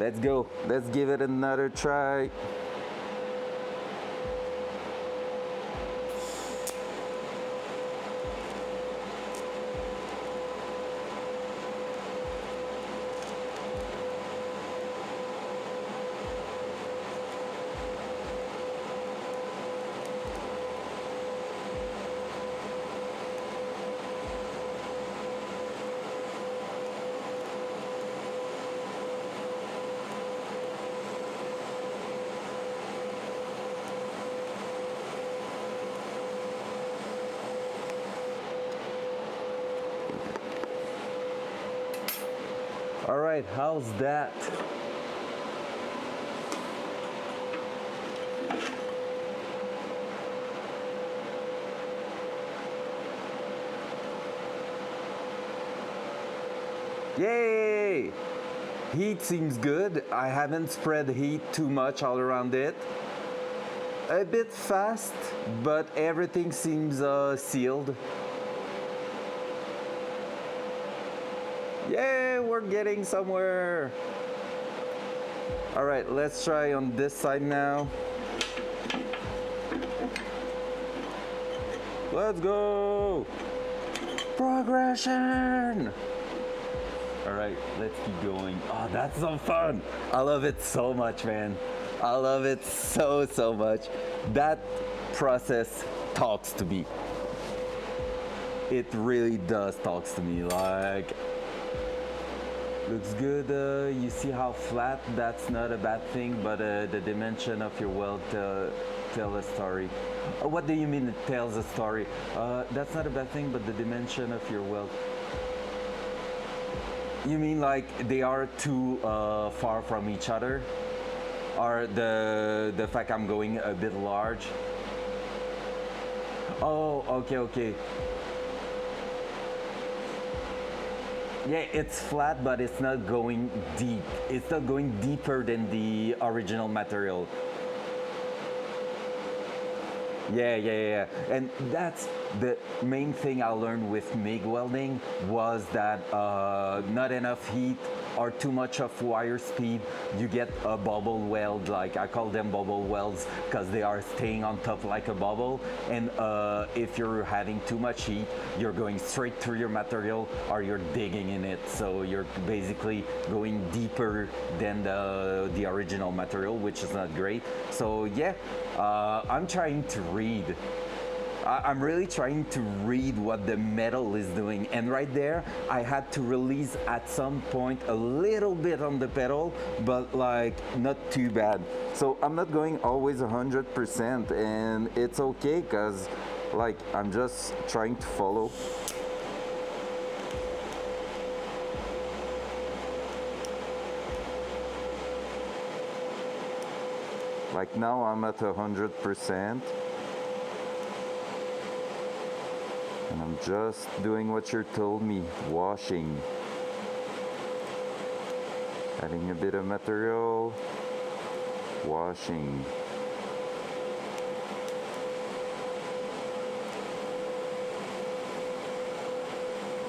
Let's go. Let's give it another try. All right, how's that? Yay! Heat seems good. I haven't spread heat too much all around it. A bit fast, but everything seems sealed. Yay, we're getting somewhere. All right, let's try on this side now. Let's go. Progression. All right, let's keep going. Oh, that's so fun. I love it so much, man. I love it so much. That process talks to me. It really does talks to me. Like, looks good. You see how flat? That's not a bad thing, but the dimension of your weld tell a story. What do you mean it tells a story? That's not a bad thing, but the dimension of your weld. You mean like they are too far from each other? Or the fact I'm going a bit large? Oh, okay. Yeah, it's flat, but it's not going deep. It's not going deeper than the original material. Yeah. And that's the main thing I learned with MIG welding was that not enough heat or too much of wire speed, you get a bubble weld. Like I call them bubble welds because they are staying on top like a bubble. And if you're having too much heat, you're going straight through your material or you're digging in it. So you're basically going deeper than the original material, which is not great. So yeah, I'm trying to read. I'm really trying to read what the metal is doing, and right there I had to release at some point a little bit on the pedal, but like not too bad. So I'm not going always 100%, and it's okay because like I'm just trying to follow. Like now I'm at 100%. And I'm just doing what you told me, washing. Adding a bit of material, washing.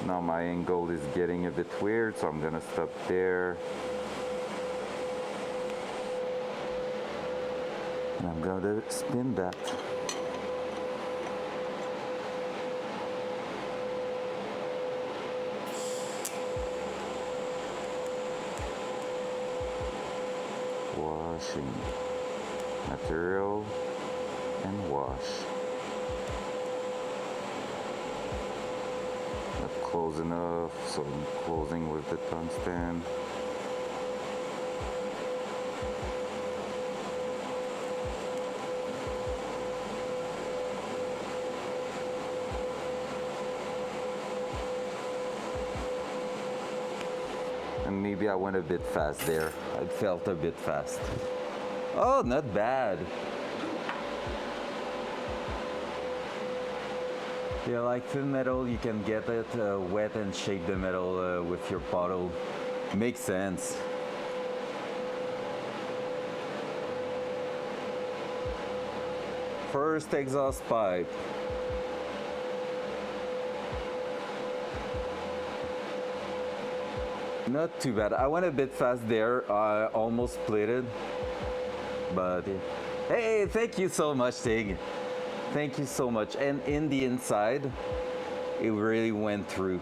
Now my angle is getting a bit weird, so I'm gonna stop there. And I'm gonna spin that. Washing, material, and wash. Not close enough, so I'm closing with the tungsten. And maybe I went a bit fast there. I felt a bit fast. Oh, not bad. Yeah, like thin metal, you can get it wet and shape the metal with your bottle. Makes sense. First exhaust pipe. Not too bad. I went a bit fast there. I almost split it. But hey, thank you so much, Tig. Thank you so much. And in the inside, it really went through.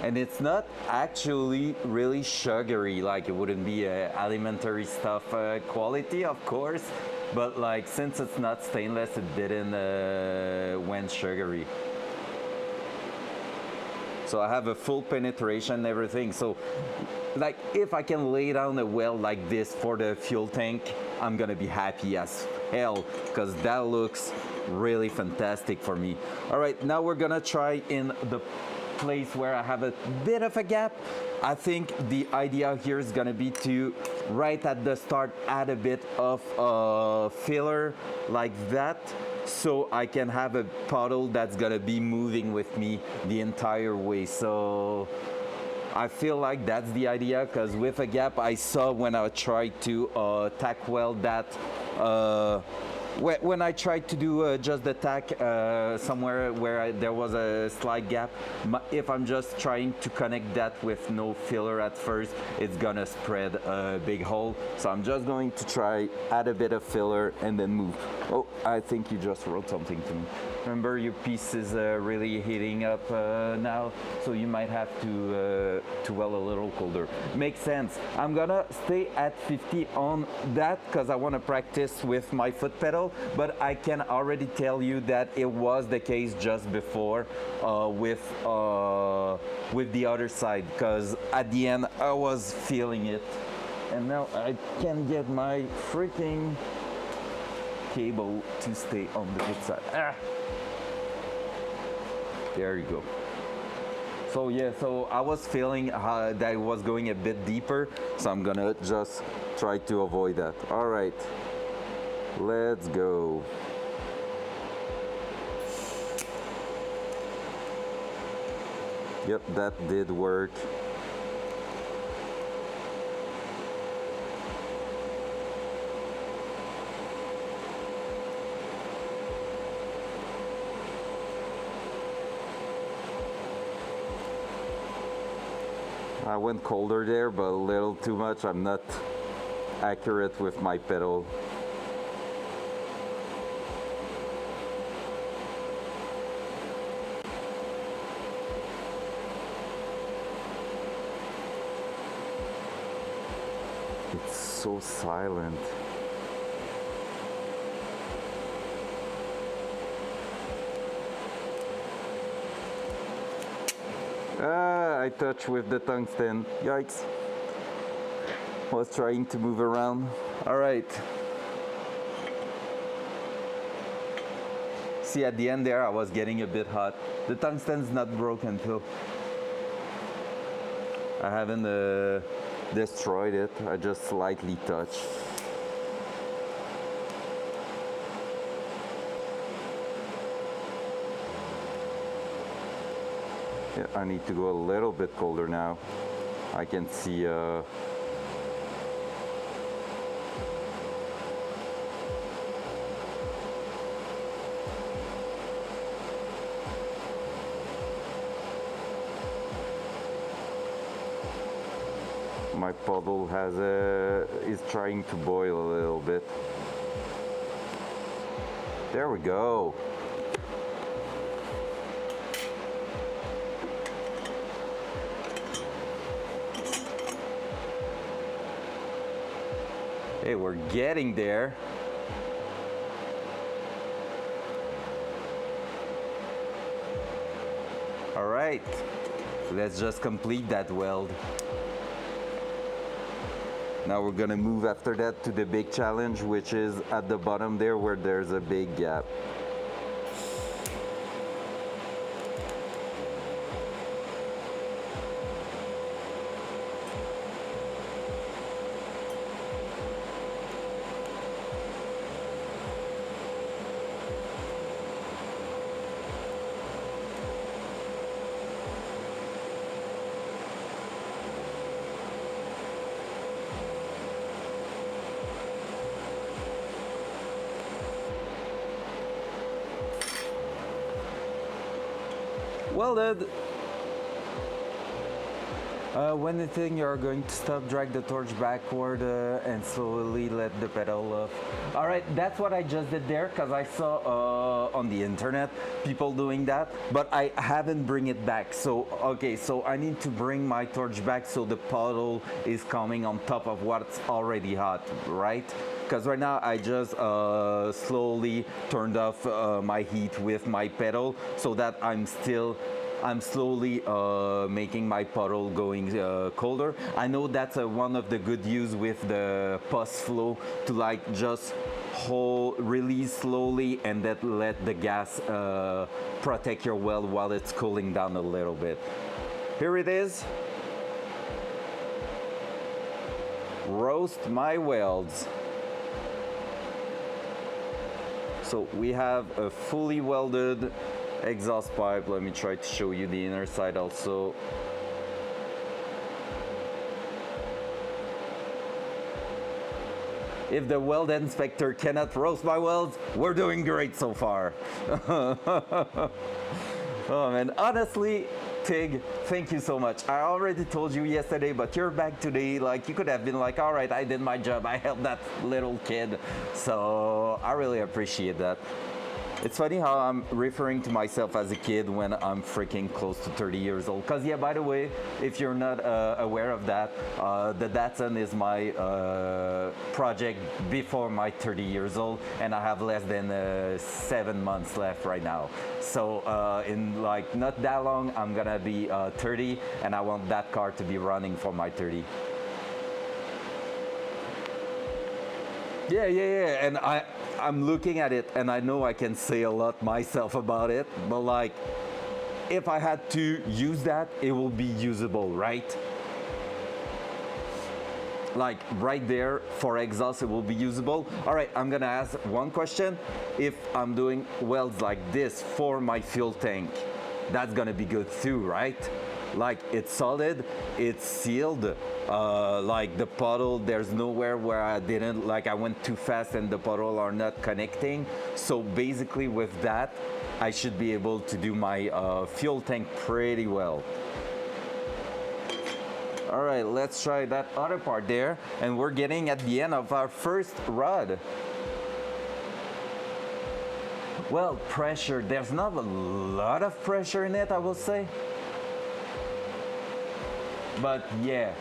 And it's not actually really sugary, like it wouldn't be alimentary stuff quality, of course. But like since it's not stainless, it didn't went sugary. So I have a full penetration and everything. So like if I can lay down a weld like this for the fuel tank, I'm gonna be happy as hell because that looks really fantastic for me. All right, now we're gonna try in the place where I have a bit of a gap. I think the idea here is gonna be to right at the start add a bit of filler like that, so I can have a puddle that's gonna be moving with me the entire way. So I feel like that's the idea, because with a gap I saw when I tried to tack weld that when I tried to do just the tack somewhere where there was a slight gap, if I'm just trying to connect that with no filler at first, it's gonna spread a big hole. So I'm just going to try add a bit of filler and then move. Oh, I think you just wrote something to me. Remember, your piece is really heating up now, so you might have to weld a little colder. Makes sense. I'm gonna stay at 50 on that because I want to practice with my foot pedal, but I can already tell you that it was the case just before with the other side, because at the end I was feeling it, and now I can get my freaking cable to stay on the good side. There you go. So yeah, so I was feeling that it was going a bit deeper, so I'm gonna just try to avoid that. All right, let's go. Yep, that did work. I went colder there, but a little too much. I'm not accurate with my pedal. It's so silent. I touched with the tungsten. Yikes. Was trying to move around. All right. See, at the end there, I was getting a bit hot. The tungsten's not broken too. I haven't destroyed it. I just slightly touched. Yeah, I need to go a little bit colder now. I can see my puddle is trying to boil a little bit. There we go. Hey, we're getting there. All right, let's just complete that weld. Now we're gonna move after that to the big challenge, which is at the bottom there where there's a big gap. Welded. When you think you're going to stop, drag the torch backward and slowly let the pedal off. All right, that's what I just did there because I saw on the internet people doing that, but I haven't bring it back. So, okay, so I need to bring my torch back so the puddle is coming on top of what's already hot, right? Because right now I just slowly turned off my heat with my pedal so that I'm slowly making my puddle going colder. I know that's one of the good use with the pus flow to like just release slowly and then let the gas protect your weld while it's cooling down a little bit. Here it is. Roast my welds. So we have a fully welded exhaust pipe. Let me try to show you the inner side also. If the weld inspector cannot roast my welds, we're doing great so far. Oh man, honestly, Tig, thank you so much. I already told you yesterday, but you're back today. Like, you could have been like, all right, I did my job. I helped that little kid. So I really appreciate that. It's funny how I'm referring to myself as a kid when I'm freaking close to 30 years old. Because, yeah, by the way, if you're not aware of that, the Datsun is my project before my 30 years old, and I have less than 7 months left right now. So in like not that long, I'm gonna be 30, and I want that car to be running for my 30. Yeah, and I'm looking at it and I know I can say a lot myself about it, but like, if I had to use that, it will be usable, right? Like right there for exhaust, it will be usable. All right, I'm gonna ask one question. If I'm doing welds like this for my fuel tank, that's gonna be good too, right? like it's solid, it's sealed. Like the puddle, there's nowhere where I didn't, like I went too fast and the puddle are not connecting. So basically with that, I should be able to do my fuel tank pretty well. All right, let's try that other part there. And we're getting at the end of our first rod. Well, pressure, there's not a lot of pressure in it, I will say. But yeah,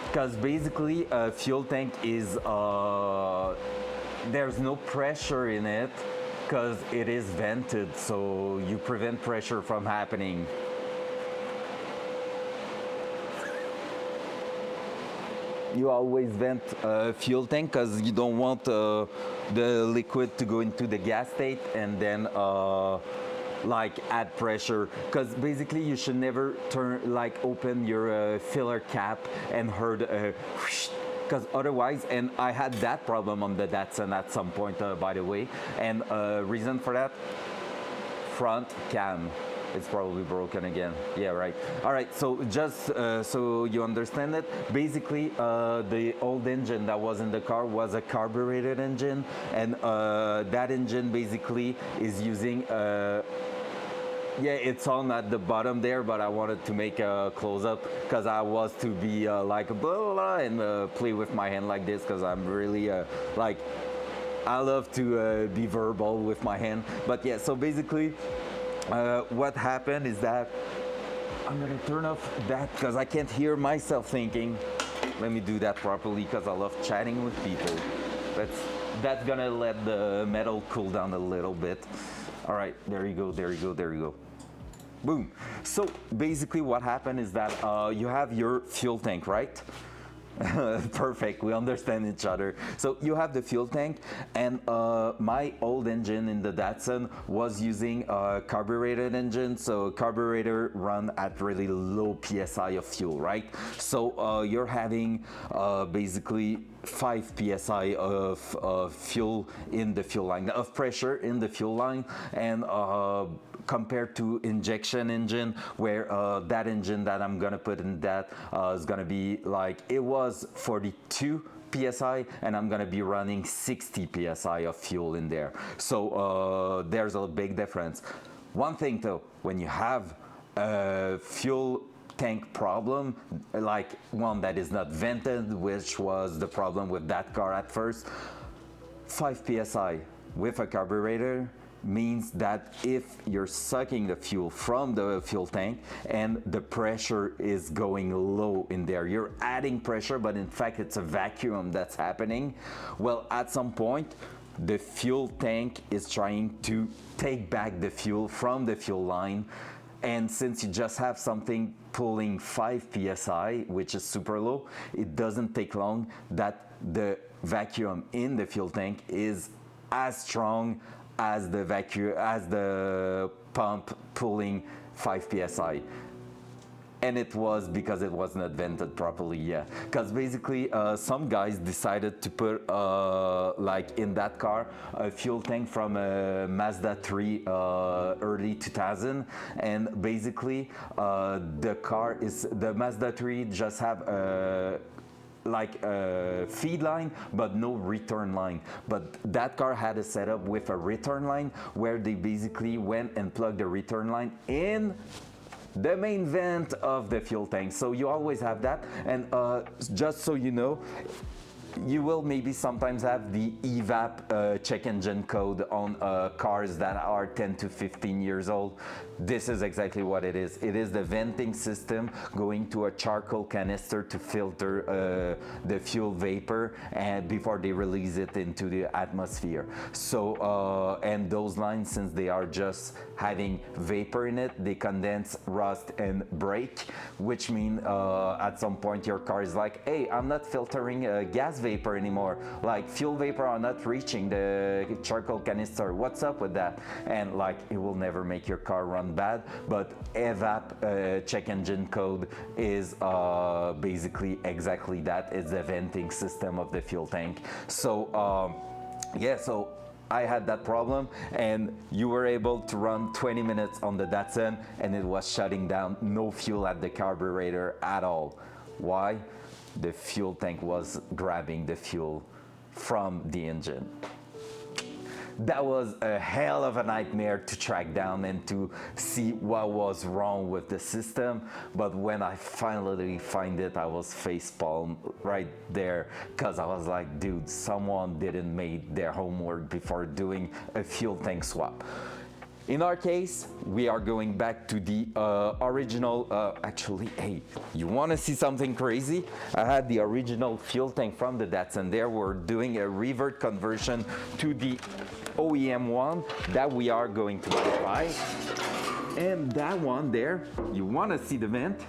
because basically a fuel tank is, there's no pressure in it because it is vented, so you prevent pressure from happening. You always vent a fuel tank because you don't want the liquid to go into the gas state and then like add pressure, because basically you should never open your filler cap and heard because otherwise, and I had that problem on the Datsun at some point, by the way, and reason for that, front cam. It's probably broken again. Yeah, right. All right, so just so you understand it, basically the old engine that was in the car was a carbureted engine, and that engine basically is using yeah, it's on at the bottom there, but I wanted to make a close-up because I was to be like blah, blah, blah, and play with my hand like this because I'm really like, I love to be verbal with my hand. But yeah, so basically what happened is that I'm gonna turn off that because I can't hear myself thinking. Let me do that properly because I love chatting with people. That's gonna let the metal cool down a little bit. All right, there you go, there you go, there you go. Boom. So basically what happened is that you have your fuel tank, right? Perfect, we understand each other. So you have the fuel tank, and my old engine in the Datsun was using a carbureted engine, so carburetor run at really low PSI of fuel, right? So you're having basically 5 PSI of fuel in the fuel line, of pressure in the fuel line, and compared to injection engine, where that engine that I'm gonna put in that is gonna be like, it was 42 PSI and I'm gonna be running 60 PSI of fuel in there. So there's a big difference. One thing though, when you have a fuel tank problem, like one that is not vented, which was the problem with that car at first, 5 PSI with a carburetor means that if you're sucking the fuel from the fuel tank and the pressure is going low in there, you're adding pressure, but in fact it's a vacuum that's happening. Well, at some point, the fuel tank is trying to take back the fuel from the fuel line. And since you just have something pulling 5 PSI, which is super low, it doesn't take long that the vacuum in the fuel tank is as strong as the vacuum, as the pump pulling 5 PSI. And it was because it was not vented properly, yeah. Because basically some guys decided to put, like in that car, a fuel tank from a Mazda 3 early 2000. And basically the Mazda 3 just have like a feed line but no return line, but that car had a setup with a return line where they basically went and plugged the return line in the main vent of the fuel tank. So you always have that. And just so you know, you will maybe sometimes have the EVAP check engine code on cars that are 10 to 15 years old. This is exactly what it is. It is the venting system going to a charcoal canister to filter the fuel vapor and before they release it into the atmosphere. So, and those lines, since they are just having vapor in it, they condense, rust, and break, which mean at some point your car is like, hey, I'm not filtering gas vapor anymore. Like fuel vapor are not reaching the charcoal canister. What's up with that? And like, it will never make your car run bad, but EVAP check engine code is basically exactly that. It's the venting system of the fuel tank. So yeah, so I had that problem, and you were able to run 20 minutes on the Datsun and it was shutting down, no fuel at the carburetor at all. Why? The fuel tank was grabbing the fuel from the engine. That was a hell of a nightmare to track down and to see what was wrong with the system. But when I finally find it, I was facepalm right there, because I was like, dude, someone didn't make their homework before doing a fuel tank swap. In our case, we are going back to the original, actually, hey, you want to see something crazy? I had the original fuel tank from the Datsun there. We're doing a revert conversion to the OEM one that we are going to modify. And that one there, you want to see the vent?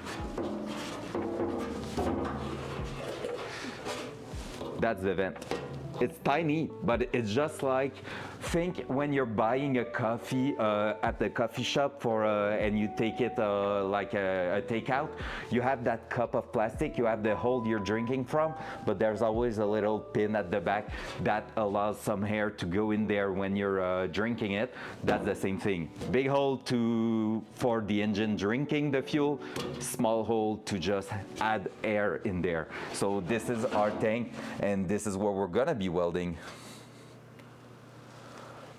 That's the vent. It's tiny, but it's just like, think when you're buying a coffee at the coffee shop for and you take it like a takeout, you have that cup of plastic, you have the hole you're drinking from, but there's always a little pin at the back that allows some air to go in there when you're drinking it. That's the same thing. Big hole for the engine drinking the fuel, small hole to just add air in there. So this is our tank, and this is where we're gonna be welding.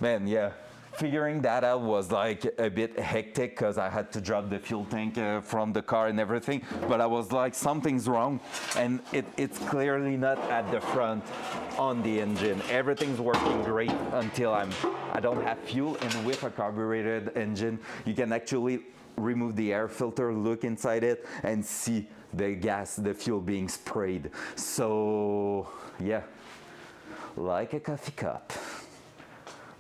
Man, yeah, figuring that out was like a bit hectic because I had to drop the fuel tank from the car and everything, but I was like, something's wrong, and it's clearly not at the front on the engine. Everything's working great until I don't have fuel, and with a carbureted engine, you can actually remove the air filter, look inside it, and see the gas, the fuel being sprayed. So yeah, like a coffee cup.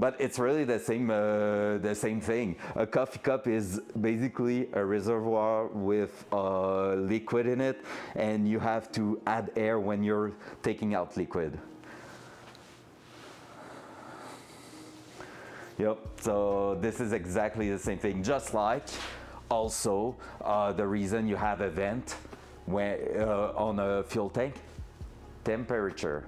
But it's really the same thing. A coffee cup is basically a reservoir with liquid in it, and you have to add air when you're taking out liquid. Yep, so this is exactly the same thing. Just like also the reason you have a vent on a fuel tank, temperature.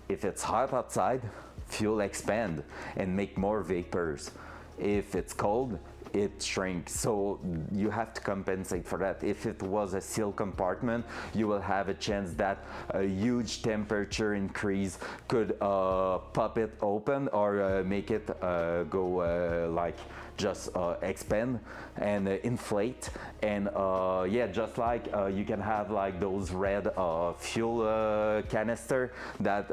If it's hot outside, fuel expand and make more vapors. If it's cold, it shrinks. So you have to compensate for that. If it was a sealed compartment, you will have a chance that a huge temperature increase could pop it open or make it go like just expand and inflate. And yeah, just like you can have like those red fuel canister that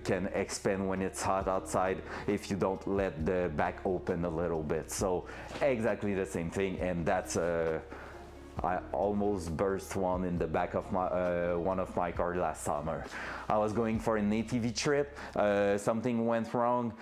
can expand when it's hot outside if you don't let the back open a little bit. So exactly the same thing, and that's I almost burst one in the back of my one of my car last summer. I was going for an ATV trip, something went wrong,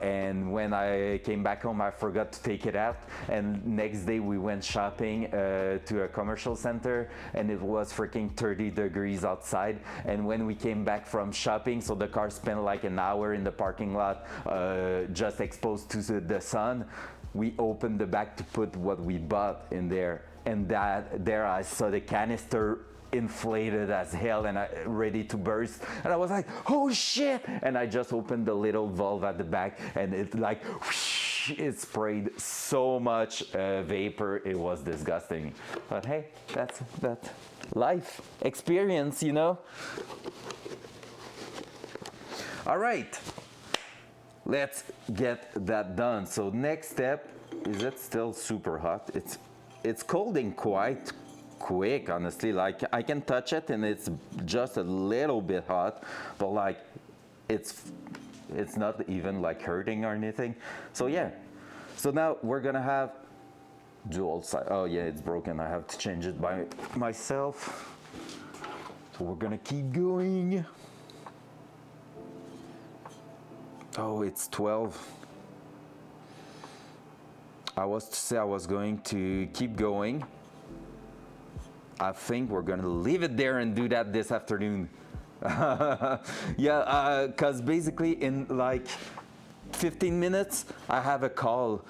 and when I came back home I forgot to take it out, and next day we went shopping to a commercial center, and it was freaking 30 degrees outside. And when we came back from shopping, so the car spent like an hour in the parking lot just exposed to the sun, we opened the back to put what we bought in there, and there I saw the canister inflated as hell and ready to burst, and I was like, oh shit, and I just opened the little valve at the back, and it like whoosh, it sprayed so much vapor, it was disgusting. But hey, that's life experience, you know. All right, let's get that done. So next step, is it still super hot? It's cold and quite quick, honestly. Like I can touch it and it's just a little bit hot, but like it's not even like hurting or anything. So yeah, so now we're gonna have dual side. Oh yeah, it's broken. I have to change it by myself. So we're gonna keep going. Oh, it's 12. I was to say I was going to keep going. I think we're gonna leave it there and do that this afternoon. Yeah, because basically in like 15 minutes, I have a call.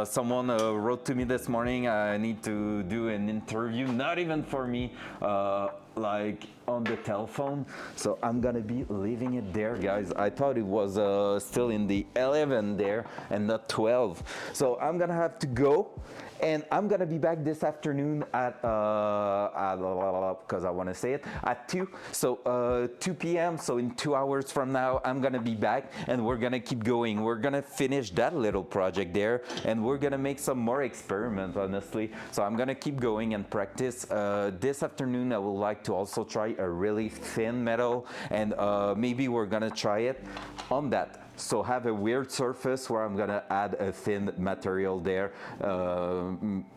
Someone wrote to me this morning, I need to do an interview, not even for me, like on the telephone, so I'm gonna be leaving it there, guys. I thought it was still in the 11 there and not 12, so I'm gonna have to go, and I'm gonna be back this afternoon at because I want to say it at 2, so 2 p.m. So in 2 hours from now I'm gonna be back, and we're gonna keep going. We're gonna finish that little project there, and we're gonna make some more experiments, honestly. So I'm gonna keep going and practice. This afternoon I would like to also try a really thin metal, and maybe we're gonna try it on that. So have a weird surface where I'm gonna add a thin material there,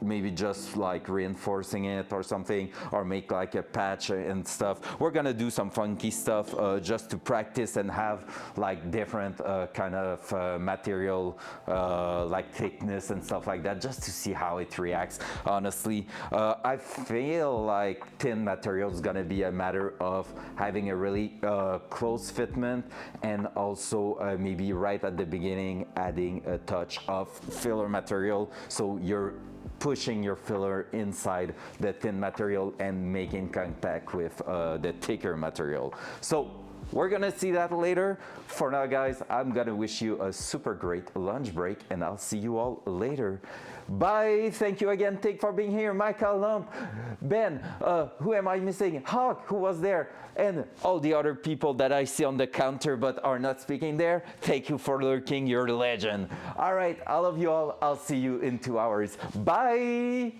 maybe just like reinforcing it or something, or make like a patch and stuff. We're gonna do some funky stuff just to practice and have like different kind of material, like thickness and stuff like that, just to see how it reacts. Honestly, I feel like thin material is gonna be a matter of having a really close fitment, and also maybe right at the beginning adding a touch of filler material, so you're pushing your filler inside the thin material and making contact with the thicker material. So we're gonna see that later. For now, guys, I'm gonna wish you a super great lunch break, and I'll see you all later. Bye. Thank you again, Tig, for being here. Michael Lump, Ben, who am I missing? Hawk, who was there, and all the other people that I see on the counter but are not speaking there. Thank you for lurking. You're a legend. All right, I love you all. I'll see you in 2 hours. Bye.